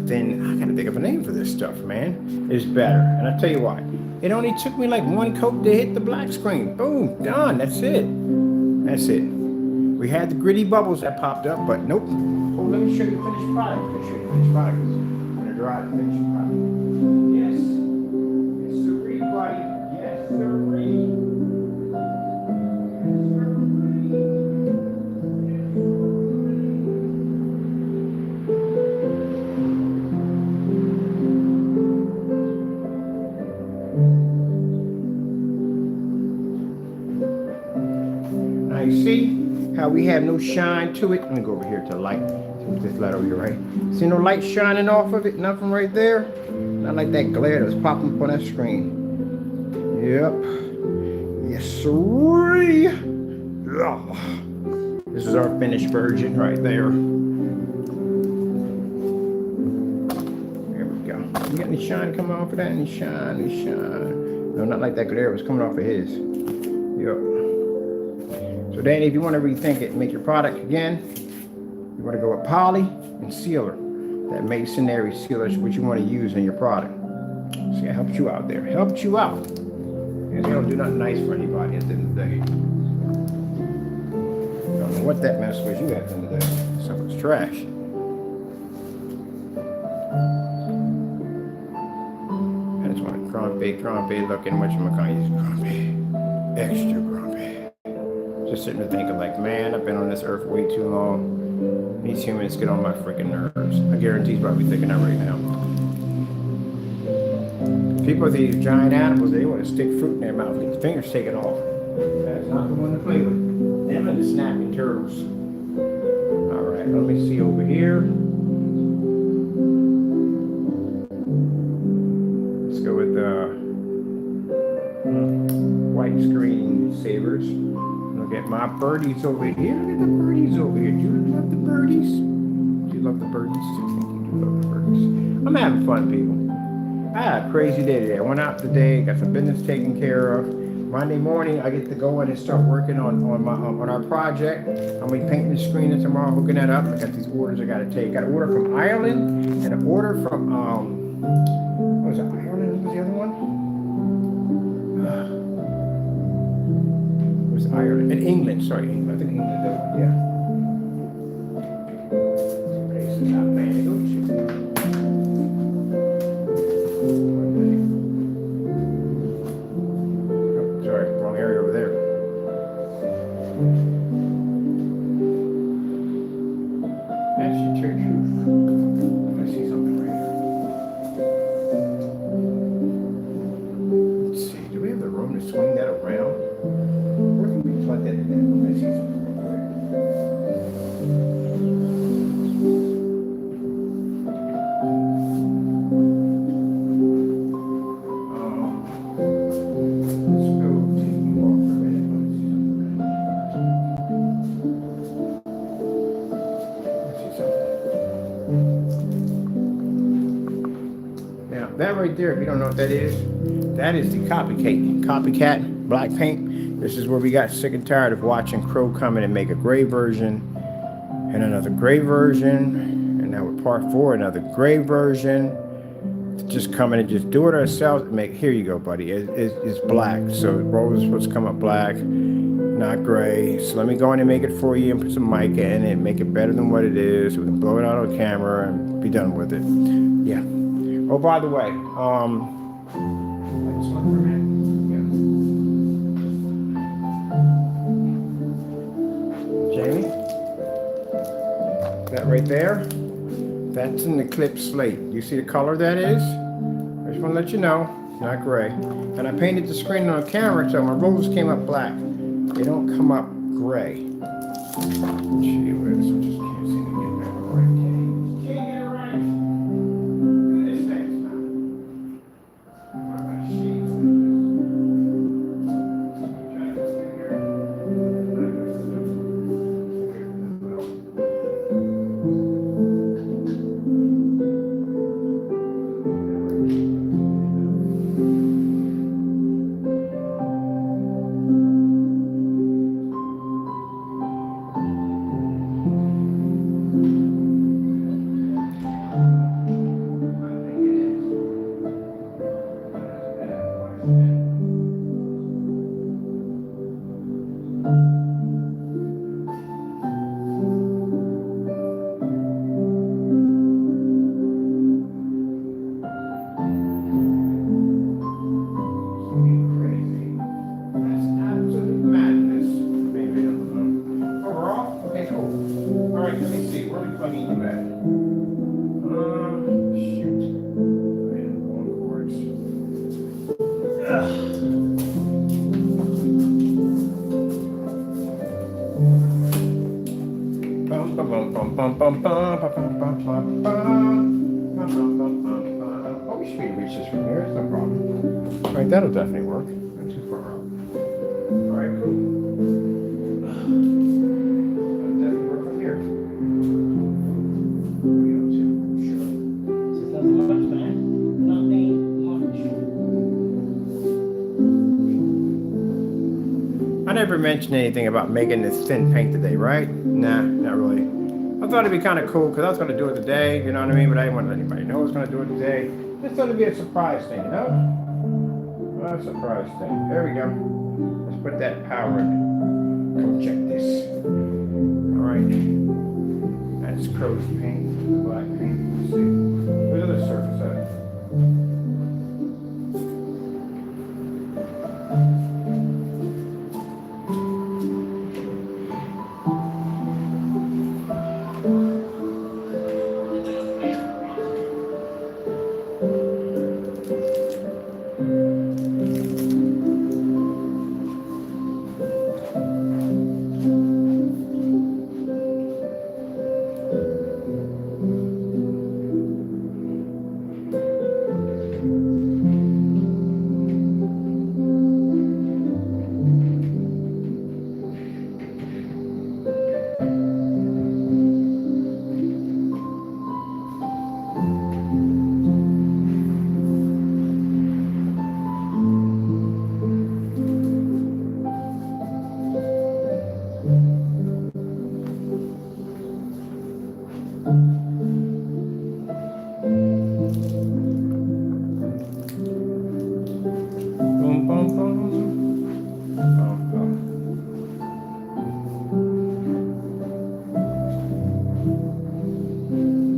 thin, I gotta think of a name for this stuff, man, is better. And I'll tell you why. It only took me like one coat to hit the black screen. Boom, done, that's it. That's it. We had the gritty bubbles that popped up, but nope. Oh, let me show you the finished product. Let me show you the finished product. I'm gonna draw the finished product. Yes. Yes, sirree, buddy. Yes, sirree. You see how we have no shine to it? Let me go over here to the light. This light over here, right? See no light shining off of it? Nothing right there? Not like that glare that was popping up on that screen. Yep. Yes, sirree. Oh. This is our finished version right there. There we go. You got any shine coming off of that? Any shine? Any shine? No, not like that glare was coming off of his. Yep. So then if you want to rethink it and make your product again, you want to go with poly and sealer. That masonry sealer is what you want to use in your product. See, it helps you out there. Helps you out. And they don't do nothing nice for anybody at the end of the day. I don't know what that mess was you at the end of the day. Something's trash. I just want a grumpy looking, whatchamacallit, grumpy. Extra grumpy. Just sitting there thinking like, man, I've been on this earth way too long. These humans get on my freaking nerves. I guarantee he's probably thinking that right now. People with these giant animals, they want to stick fruit in their mouth, get their fingers taken off. That's not the one to play with. Them and the snapping turtles. All right, let me see over here. Let's go with white screen savers. Look at my birdies over here. Look at the birdies over here. Do you love the birdies? Do you love the birdies? I think you do love the birdies. I'm having fun, people. I had a crazy day today. I went out today, got some business taken care of. Monday morning, I get to go in and start working on our project. I'm gonna be painting the screen and tomorrow, hooking that up. I got these orders I gotta take. Got an order from Ireland and an order from what was it? Ireland? What was the other one? Ireland and England, sorry, England. I think England, that one, yeah. Place is not bad, don't you? Oh, sorry, wrong area over there. That's the truth. I see something right here. Let's see, do we have the room to swing that around? Like that. Let me see something. Let's go take a walk for a minute. Let's see something. Now, that right there, if you don't know what that is the copycat black paint. This is where we got sick and tired of watching Crow come in and make a gray version and another gray version. And now with part 4, another gray version. Just come in and just do it ourselves. Here you go, buddy. It's black. So roll is supposed to come up black, not gray. So let me go in and make it for you and put some mica in it, make it better than what it is. We can blow it out on camera and be done with it. Yeah. Oh, by the way, Jamie, that right there, that's an eclipse slate. You see the color that is? I just want to let you know. not gray. And I painted the screen on camera so my rollers came up black. They don't come up gray. Gee whiz, I just can't seem to get that right. Can't get it right. Look at this thing now. I'm gonna shade crazy. That's absolute madness. Maybe, I don't know. Overall, okay, cool. All right, let me see. Where are we plugging you at? Shoot. I had long cords. Bum, bum, bum, bum, bum, bum, bum, bum, bum, bum, bum. Oh, we should be able to reach this from here. It's no problem. All right, that'll definitely work. Not too far out. All right, cool. That'll definitely work from here. We go to, sure. Se estás much, man. Nothing much. I never mentioned anything about making this thin paint today, right? Nah, not really. I thought it'd be kind of cool because I was going to do it today, you know what I mean? But I didn't want to let anybody know I was going to do it today. Just thought it'd be a surprise thing, you know? A surprise thing. There we go. Let's put that power in. Come check this. All right. That's crow's paint, black paint. Let's see. Where's the other surface at? Boom, boom, boom. Boom, boom.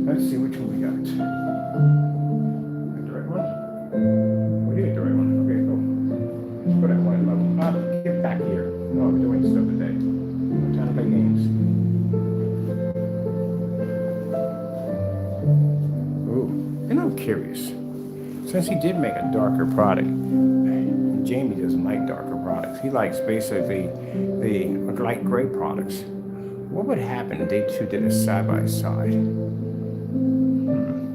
Let's see which one we got. The right one? We did the right one. Okay, cool. Let's put that one level. Get back here. Oh, we're doing stuff today. Time to play games. Ooh, and I'm curious. Since he did make a darker product, Jamie doesn't like darker products. He likes basically the light gray products. What would happen if they two did a side by side?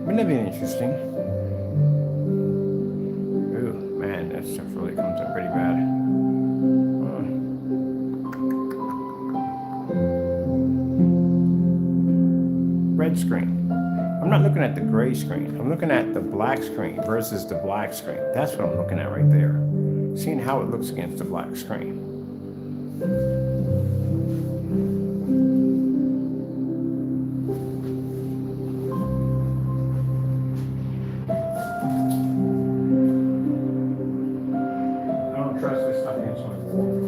Wouldn't that be interesting? Ooh, man, that stuff really comes up pretty bad. Red screen. I'm not looking at the gray screen. I'm looking at the black screen versus the black screen. That's what I'm looking at right there. Seeing how it looks against the black screen. I don't trust this stuff against my board.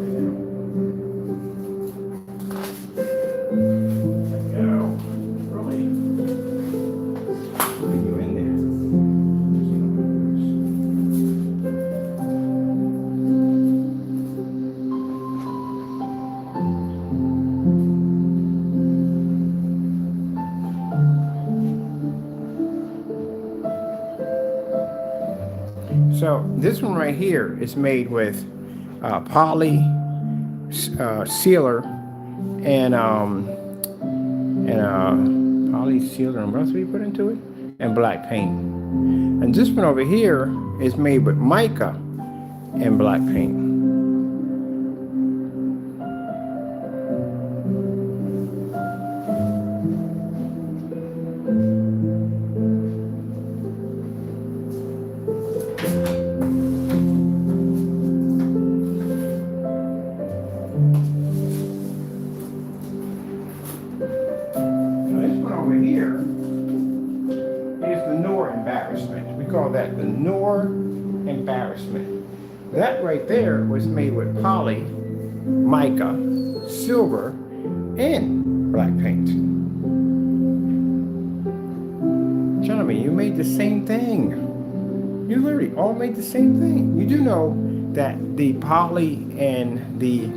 Yo, really? What are you in there? So this one right here is made with poly sealer and poly sealer and what else we put into it? And black paint. And this one over here is made with mica and black paint. Over here is the Nor embarrassment. We call that the Nor embarrassment. That right there was made with poly, mica, silver, and black paint. Gentlemen, you made the same thing. You literally all made the same thing. You do know that the poly and the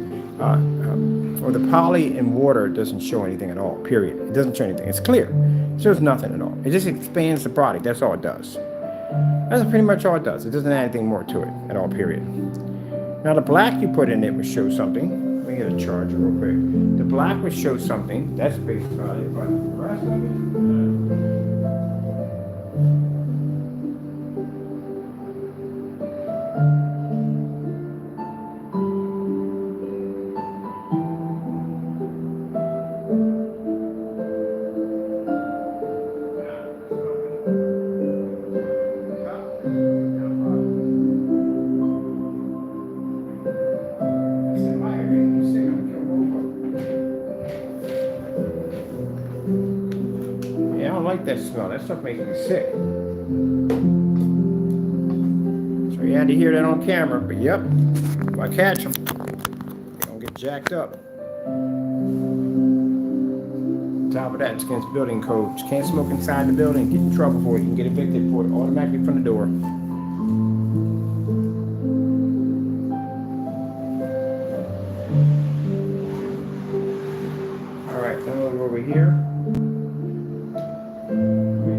poly in water doesn't show anything at all, period. It doesn't show anything. It's clear. It shows nothing at all. It just expands the product. That's all it does. That's pretty much all it does. It doesn't add anything more to it at all, period. Now, the black you put in it would show something. Let me get a charger real quick. The black would show something. That's based on it, but the rest of it, that smell. That stuff makes me sick. So you had to hear that on camera, but yep, if I catch them, they don't get jacked up. On top of that, it's against building codes. Can't smoke inside the building, get in trouble for it. You can get evicted for it automatically from the door. All right, then we'll go over here.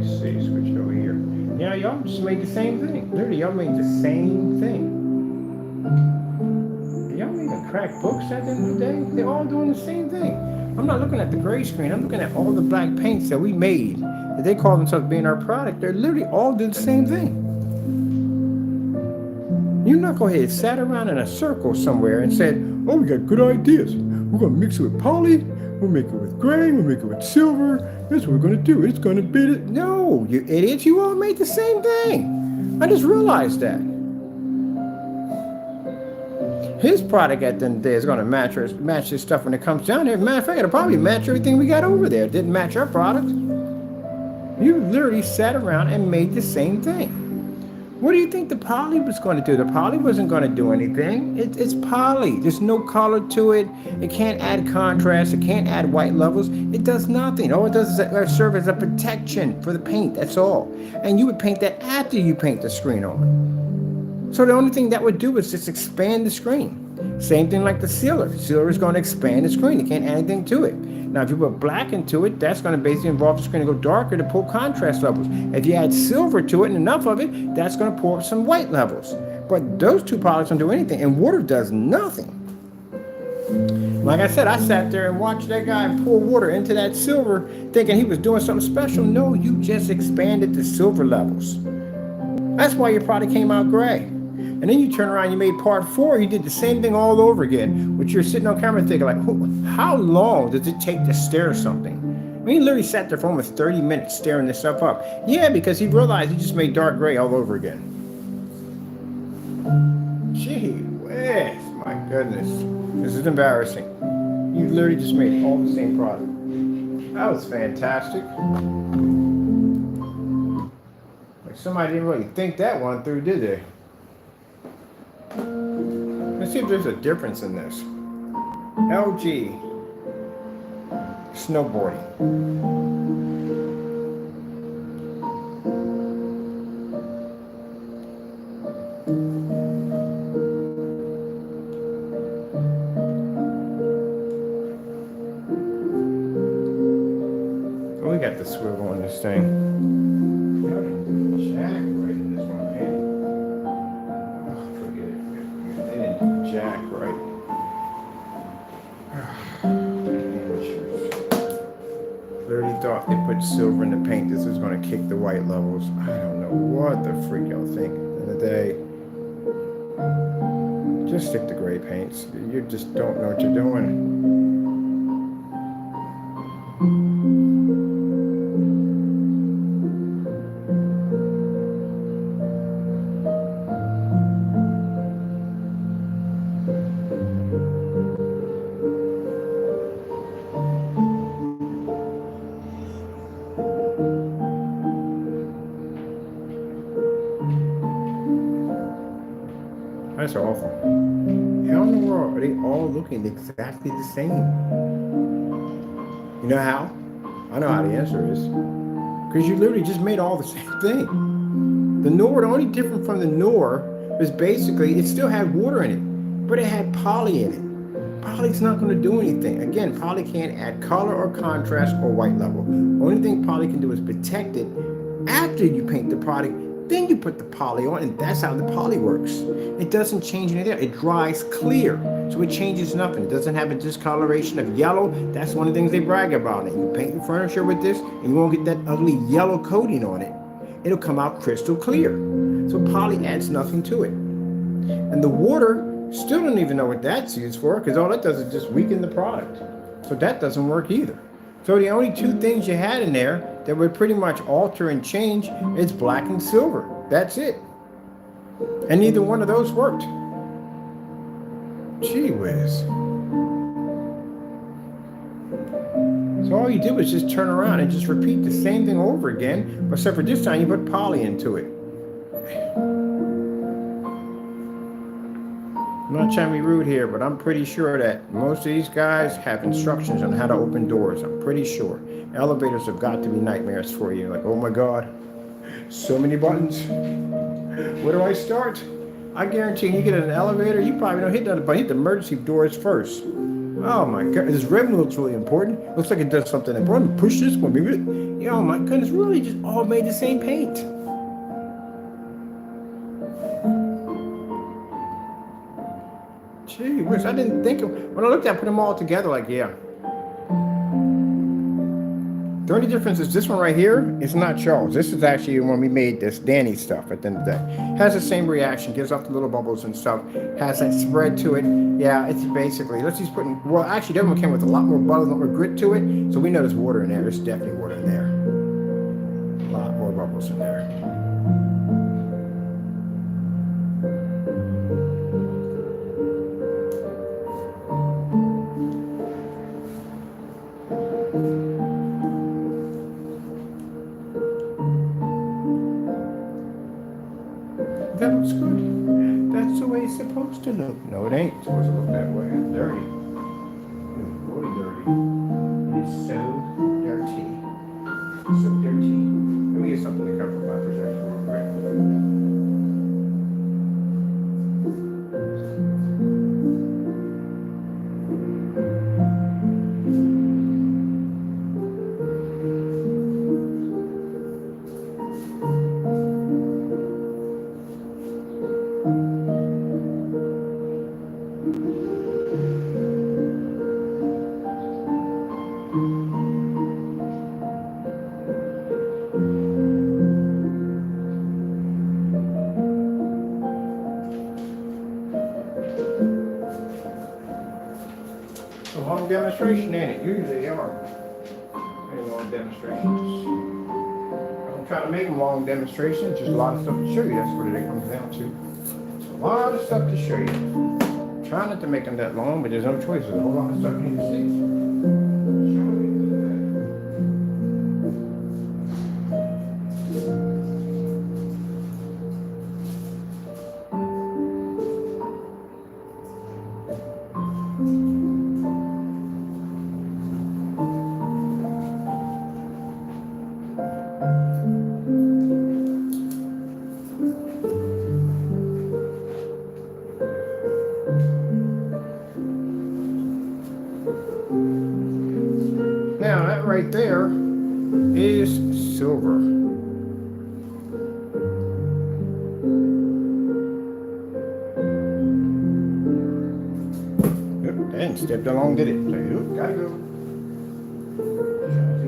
Switch over here. Yeah, y'all just made the same thing. Literally, y'all made the same thing. Y'all even crack books at the end of the day. They're all doing the same thing. I'm not looking at the gray screen. I'm looking at all the black paints that we made that they call themselves being our product. They're literally all doing the same thing. You knuckleheads sat around in a circle somewhere and said, "Oh, we got good ideas. We're gonna mix it with poly. We'll make it with gray. We'll make it with silver. That's what we're going to do. It's going to be it." No, you idiots. You all made the same thing. I just realized that. His product at the end of the day is going to match his stuff when it comes down here. Matter of fact, it'll probably match everything we got over there. It didn't match our product. You literally sat around and made the same thing. What do you think the poly was going to do? The poly wasn't going to do anything. It's poly. There's no color to it. It can't add contrast. It can't add white levels. It does nothing. All it does is serve as a protection for the paint. That's all. And you would paint that after you paint the screen on. So the only thing that would do is just expand the screen. Same thing like the sealer. Sealer is going to expand the screen. You can't add anything to it. Now, if you put black into it, that's going to basically involve the screen to go darker to pull contrast levels. If you add silver to it and enough of it, that's going to pull up some white levels. But those two products don't do anything, and water does nothing. Like I said, I sat there and watched that guy pour water into that silver thinking he was doing something special. No, you just expanded the silver levels. That's why your product came out gray. And then you turn around, you made part 4, you did the same thing all over again, which you're sitting on camera thinking, like, how long does it take to stare something? I mean, he literally sat there for almost 30 minutes staring this stuff up. Yeah, because he realized he just made dark gray all over again. Gee whiz, my goodness. This is embarrassing. You literally just made all the same product. That was fantastic. Like somebody didn't really think that one through, did they? Let's see if there's a difference in this. LG snowboarding. Oh, we got the swivel on this thing. Jack right in this one, man. if they put silver in the paint, this is going to kick the white levels. I don't know what the freak y'all think. At the end of the day, just stick to gray paints. You just don't know what you're doing. That's awful. How in the world are they all looking exactly the same? You know how? I know how the answer is. Because you literally just made all the same thing. The Nor, the only difference from the Nor is basically it still had water in it, but it had poly in it. Poly's not going to do anything. Again, poly can't add color or contrast or white level. Only thing poly can do is protect it after you paint the product. Then you put the poly on, and that's how the poly works. It doesn't change anything. It dries clear, so it changes nothing. It doesn't have a discoloration of yellow. That's one of the things they brag about. And you paint your furniture with this, and you won't get that ugly yellow coating on it. It'll come out crystal clear. So poly adds nothing to it. And the water, still don't even know what that's used for, because all that does is just weaken the product. So that doesn't work either. So the only two things you had in there that would pretty much alter and change is black and silver. That's it. And neither one of those worked. Gee whiz. So all you do is just turn around and just repeat the same thing over again, except for this time you put poly into it. I'm not trying to be rude here, but I'm pretty sure that most of these guys have instructions on how to open doors. I'm pretty sure. Elevators have got to be nightmares for you. Like, oh my God, so many buttons. Where do I start? I guarantee you get in an elevator, you probably don't hit that button. Hit the emergency doors first. Oh my God, this red looks really important. Looks like it does something important. Push this one, maybe. Oh my goodness, really just all made the same paint. Gee whiz, I didn't think of, when I looked at it, I put them all together like, yeah. The only difference is this one right here is not Charles. This is actually when we made this Danny stuff at the end of the day. Has the same reaction, gives off the little bubbles and stuff. Has that spread to it. Yeah, it's basically, let's just put in, well, actually, the other one came with a lot more bubbles, a lot more grit to it. So we know there's water in there. There's definitely water in there. A lot more bubbles in there. That looks good. That's the way it's supposed to look. No, it ain't supposed to look that way. It's dirty. It's really dirty. It's so dirty. It's so dirty. Let me get something to cover my projection real quick. A long demonstration, ain't it? Usually they are. Very long demonstrations. I don't try to make them long demonstrations, just a lot of stuff to show you. That's what it comes down to. It's a lot of stuff to show you. Try not to make them that long, but there's no choice. There's a whole lot of stuff you need to see. Now that right there is silver. Oop, dang, stepped along, did it? Oop, gotta go.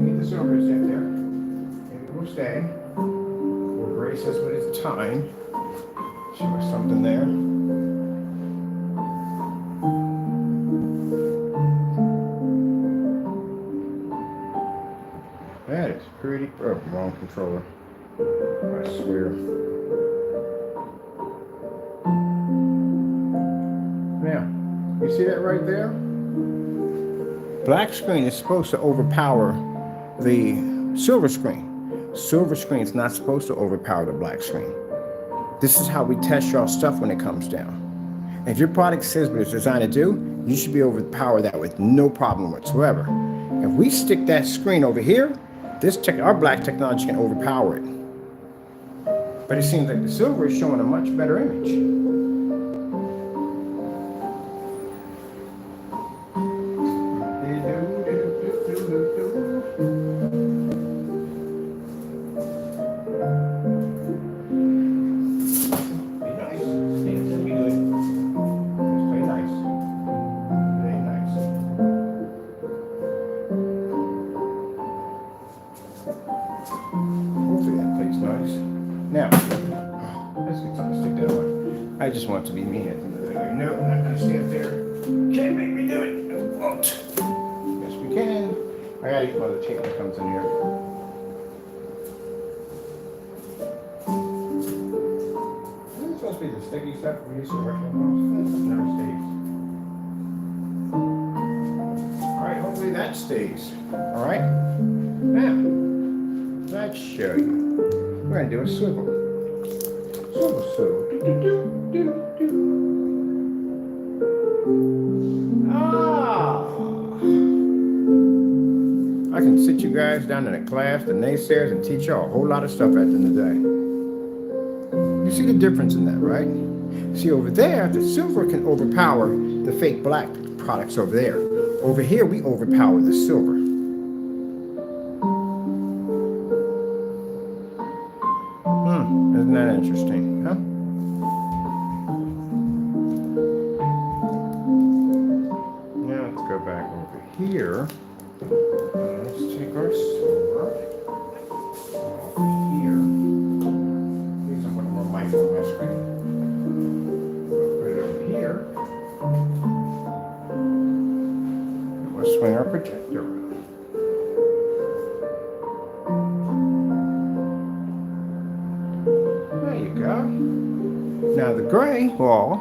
need the silver to sit there. Maybe we'll stay. We'll grace us with its time. Show us something there. That is pretty. Oh, wrong controller. I swear. Now, you see that right there? Black screen is supposed to overpower the silver screen. Silver screen is not supposed to overpower the black screen. This is how we test y'all stuff when it comes down. And if your product says what it's designed to do, you should be able to power that with no problem whatsoever. If we stick that screen over here, our black technology can overpower it. But it seems like the silver is showing a much better image. Now, let's get something to stick that on. I just want to be mean at the end of the day. No, I'm not going to stay up there. Can't make me do it. I won't. Yes, we can. I got to eat one of the tape that comes in here. Isn't this supposed to be the sticky stuff we used to work on? It never stays. All right, hopefully that stays. All right. Now, let's show you. We're going to do a swivel. Swivel, swivel. I can sit you guys down in a class, the naysayers, and teach y'all a whole lot of stuff at the end of the day. You see the difference in that, right? See, over there, the silver can overpower the fake black products over there. Over here, we overpower the silver. Isn't that interesting, huh? Now let's go back over here. Let's take our silver over here. Use a little more light on my screen. Put it over here. And we'll swing our projector around. Now the gray wall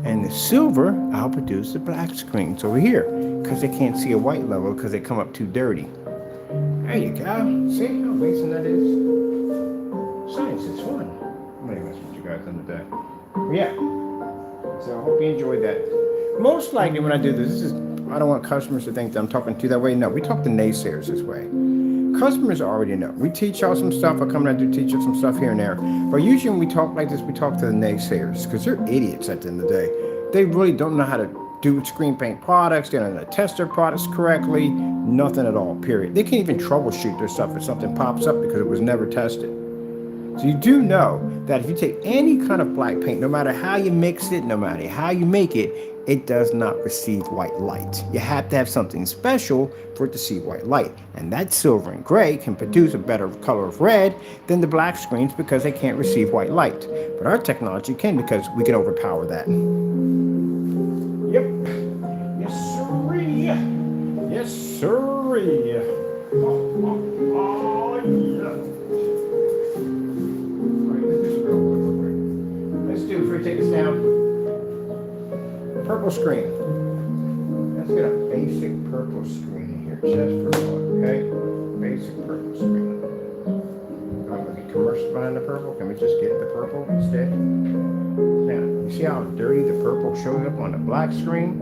and the silver, I'll produce the black screens over here because they can't see a white level because they come up too dirty. There you go. See how amazing that is? Science is fun. I'm going to mess with you guys on the day. Yeah. So I hope you enjoyed that. Most likely when I do this is, I don't want customers to think that I'm talking to you that way. No, we talk to naysayers this way. Customers already know. We teach y'all some stuff. I come and I do teach you some stuff here and there. But usually when we talk like this, we talk to the naysayers because they're idiots at the end of the day. They really don't know how to do screen paint products. They don't know how to test their products correctly. Nothing at all, period. They can't even troubleshoot their stuff if something pops up because it was never tested. So you do know that if you take any kind of black paint, no matter how you mix it, no matter how you make it, it does not receive white light. You have to have something special for it to see white light. And that silver and gray can produce a better color of red than the black screens because they can't receive white light. But our technology can because we can overpower that. Yep. Yes, sirree. Yes, sirree. Oh, yeah. All right, let's do this real quick. Let's do it before we take this down. Purple screen. Let's get a basic purple screen here, just for fun, okay? Basic purple screen. I'm going to get commercials behind the purple. Can we just get the purple instead? Now, you see how dirty the purple shows up on the black screen?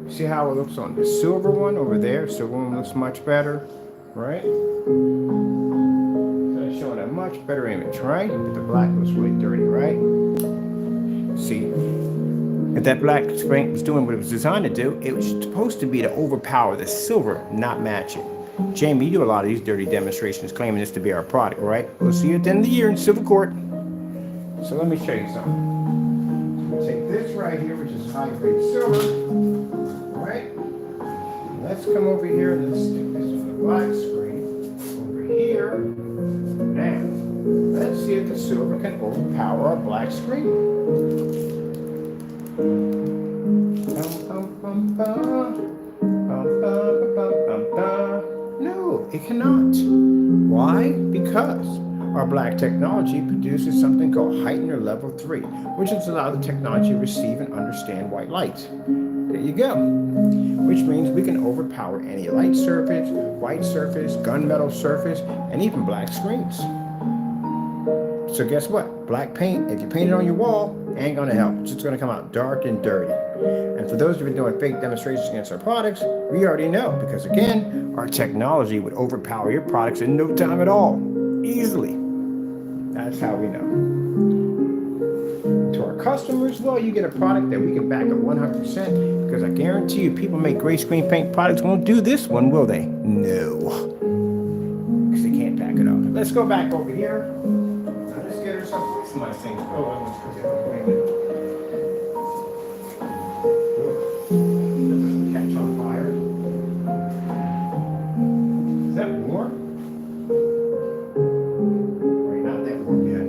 See how it looks on the silver one over there? Silver one looks much better, right? So it's showing a much better image, right? But the black looks really dirty, right? See? If that black paint was doing what it was designed to do, it was supposed to be to overpower the silver, not match it. Jamie, you do a lot of these dirty demonstrations claiming this to be our product, right? We'll see you at the end of the year in civil court. So let me show you something. So we take this right here, which is high-grade silver, right? Let's come over here and let's stick this on the black screen. silver can overpower our black screen. No, it cannot. Why? Because our black technology produces something called heightened or level 3, which is allow the technology to receive and understand white light. There you go. Which means we can overpower any light surface, white surface, gunmetal surface, and even black screens. So guess what? Black paint, if you paint it on your wall, ain't gonna help. It's just gonna come out dark and dirty. And for those who've been doing fake demonstrations against our products, we already know, because again, our technology would overpower your products in no time at all. Easily. That's how we know. To our customers, well, you get a product that we can back up 100%, because I guarantee you people make gray screen paint products won't do this one, will they? No. Because they can't back it up. Let's go back over here. Now, let's get her some my things. Oh, I almost forget. Wait a minute. That doesn't catch on fire. Is that warm? Not that warm yet.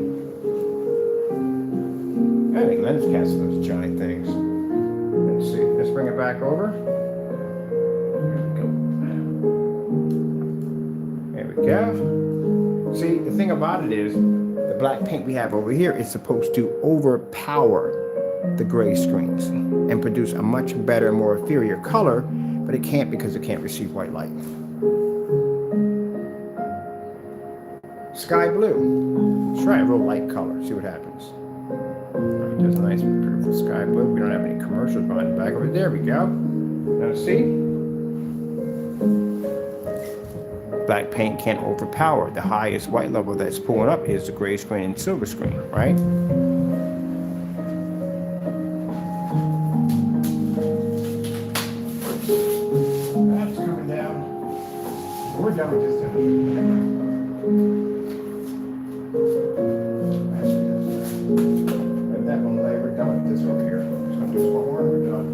I think lens casts those giant things. Let's see. Let's bring it back over. There we go. See, the thing about it is, the black paint we have over here is supposed to overpower the gray screens and produce a much better, more inferior color, but it can't because it can't receive white light. Sky blue. Let's try a real light color, see what happens. It does a nice, beautiful sky blue. We don't have any commercials behind the back of it. There we go. Now see? Black paint can't overpower. The highest white level that's pulling up is the gray screen and silver screen, right? That's coming down. We're done with this down. That one lay, we're done with this over here. Just gonna do this one more and we're done.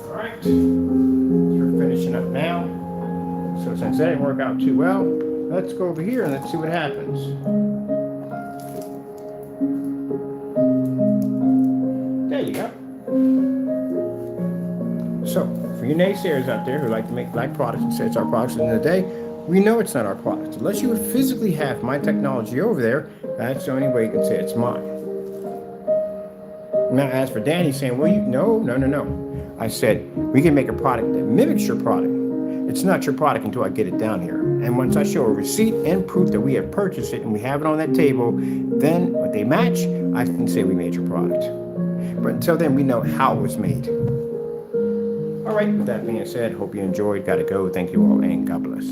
Alright. So we're finishing up now. So since that didn't work out too well, let's go over here and let's see what happens. There you go. So, for you naysayers out there who like to make black products and say it's our products at the end of the day, we know it's not our product. Unless you physically have my technology over there, that's the only way you can say it's mine. Now, as for Danny saying, well, no. I said, we can make a product that mimics your product. It's not your product until I get it down here. And once I show a receipt and proof that we have purchased it and we have it on that table, then when they match, I can say we made your product. But until then, we know how it was made. All right, with that being said, hope you enjoyed. Gotta go. Thank you all, and God bless.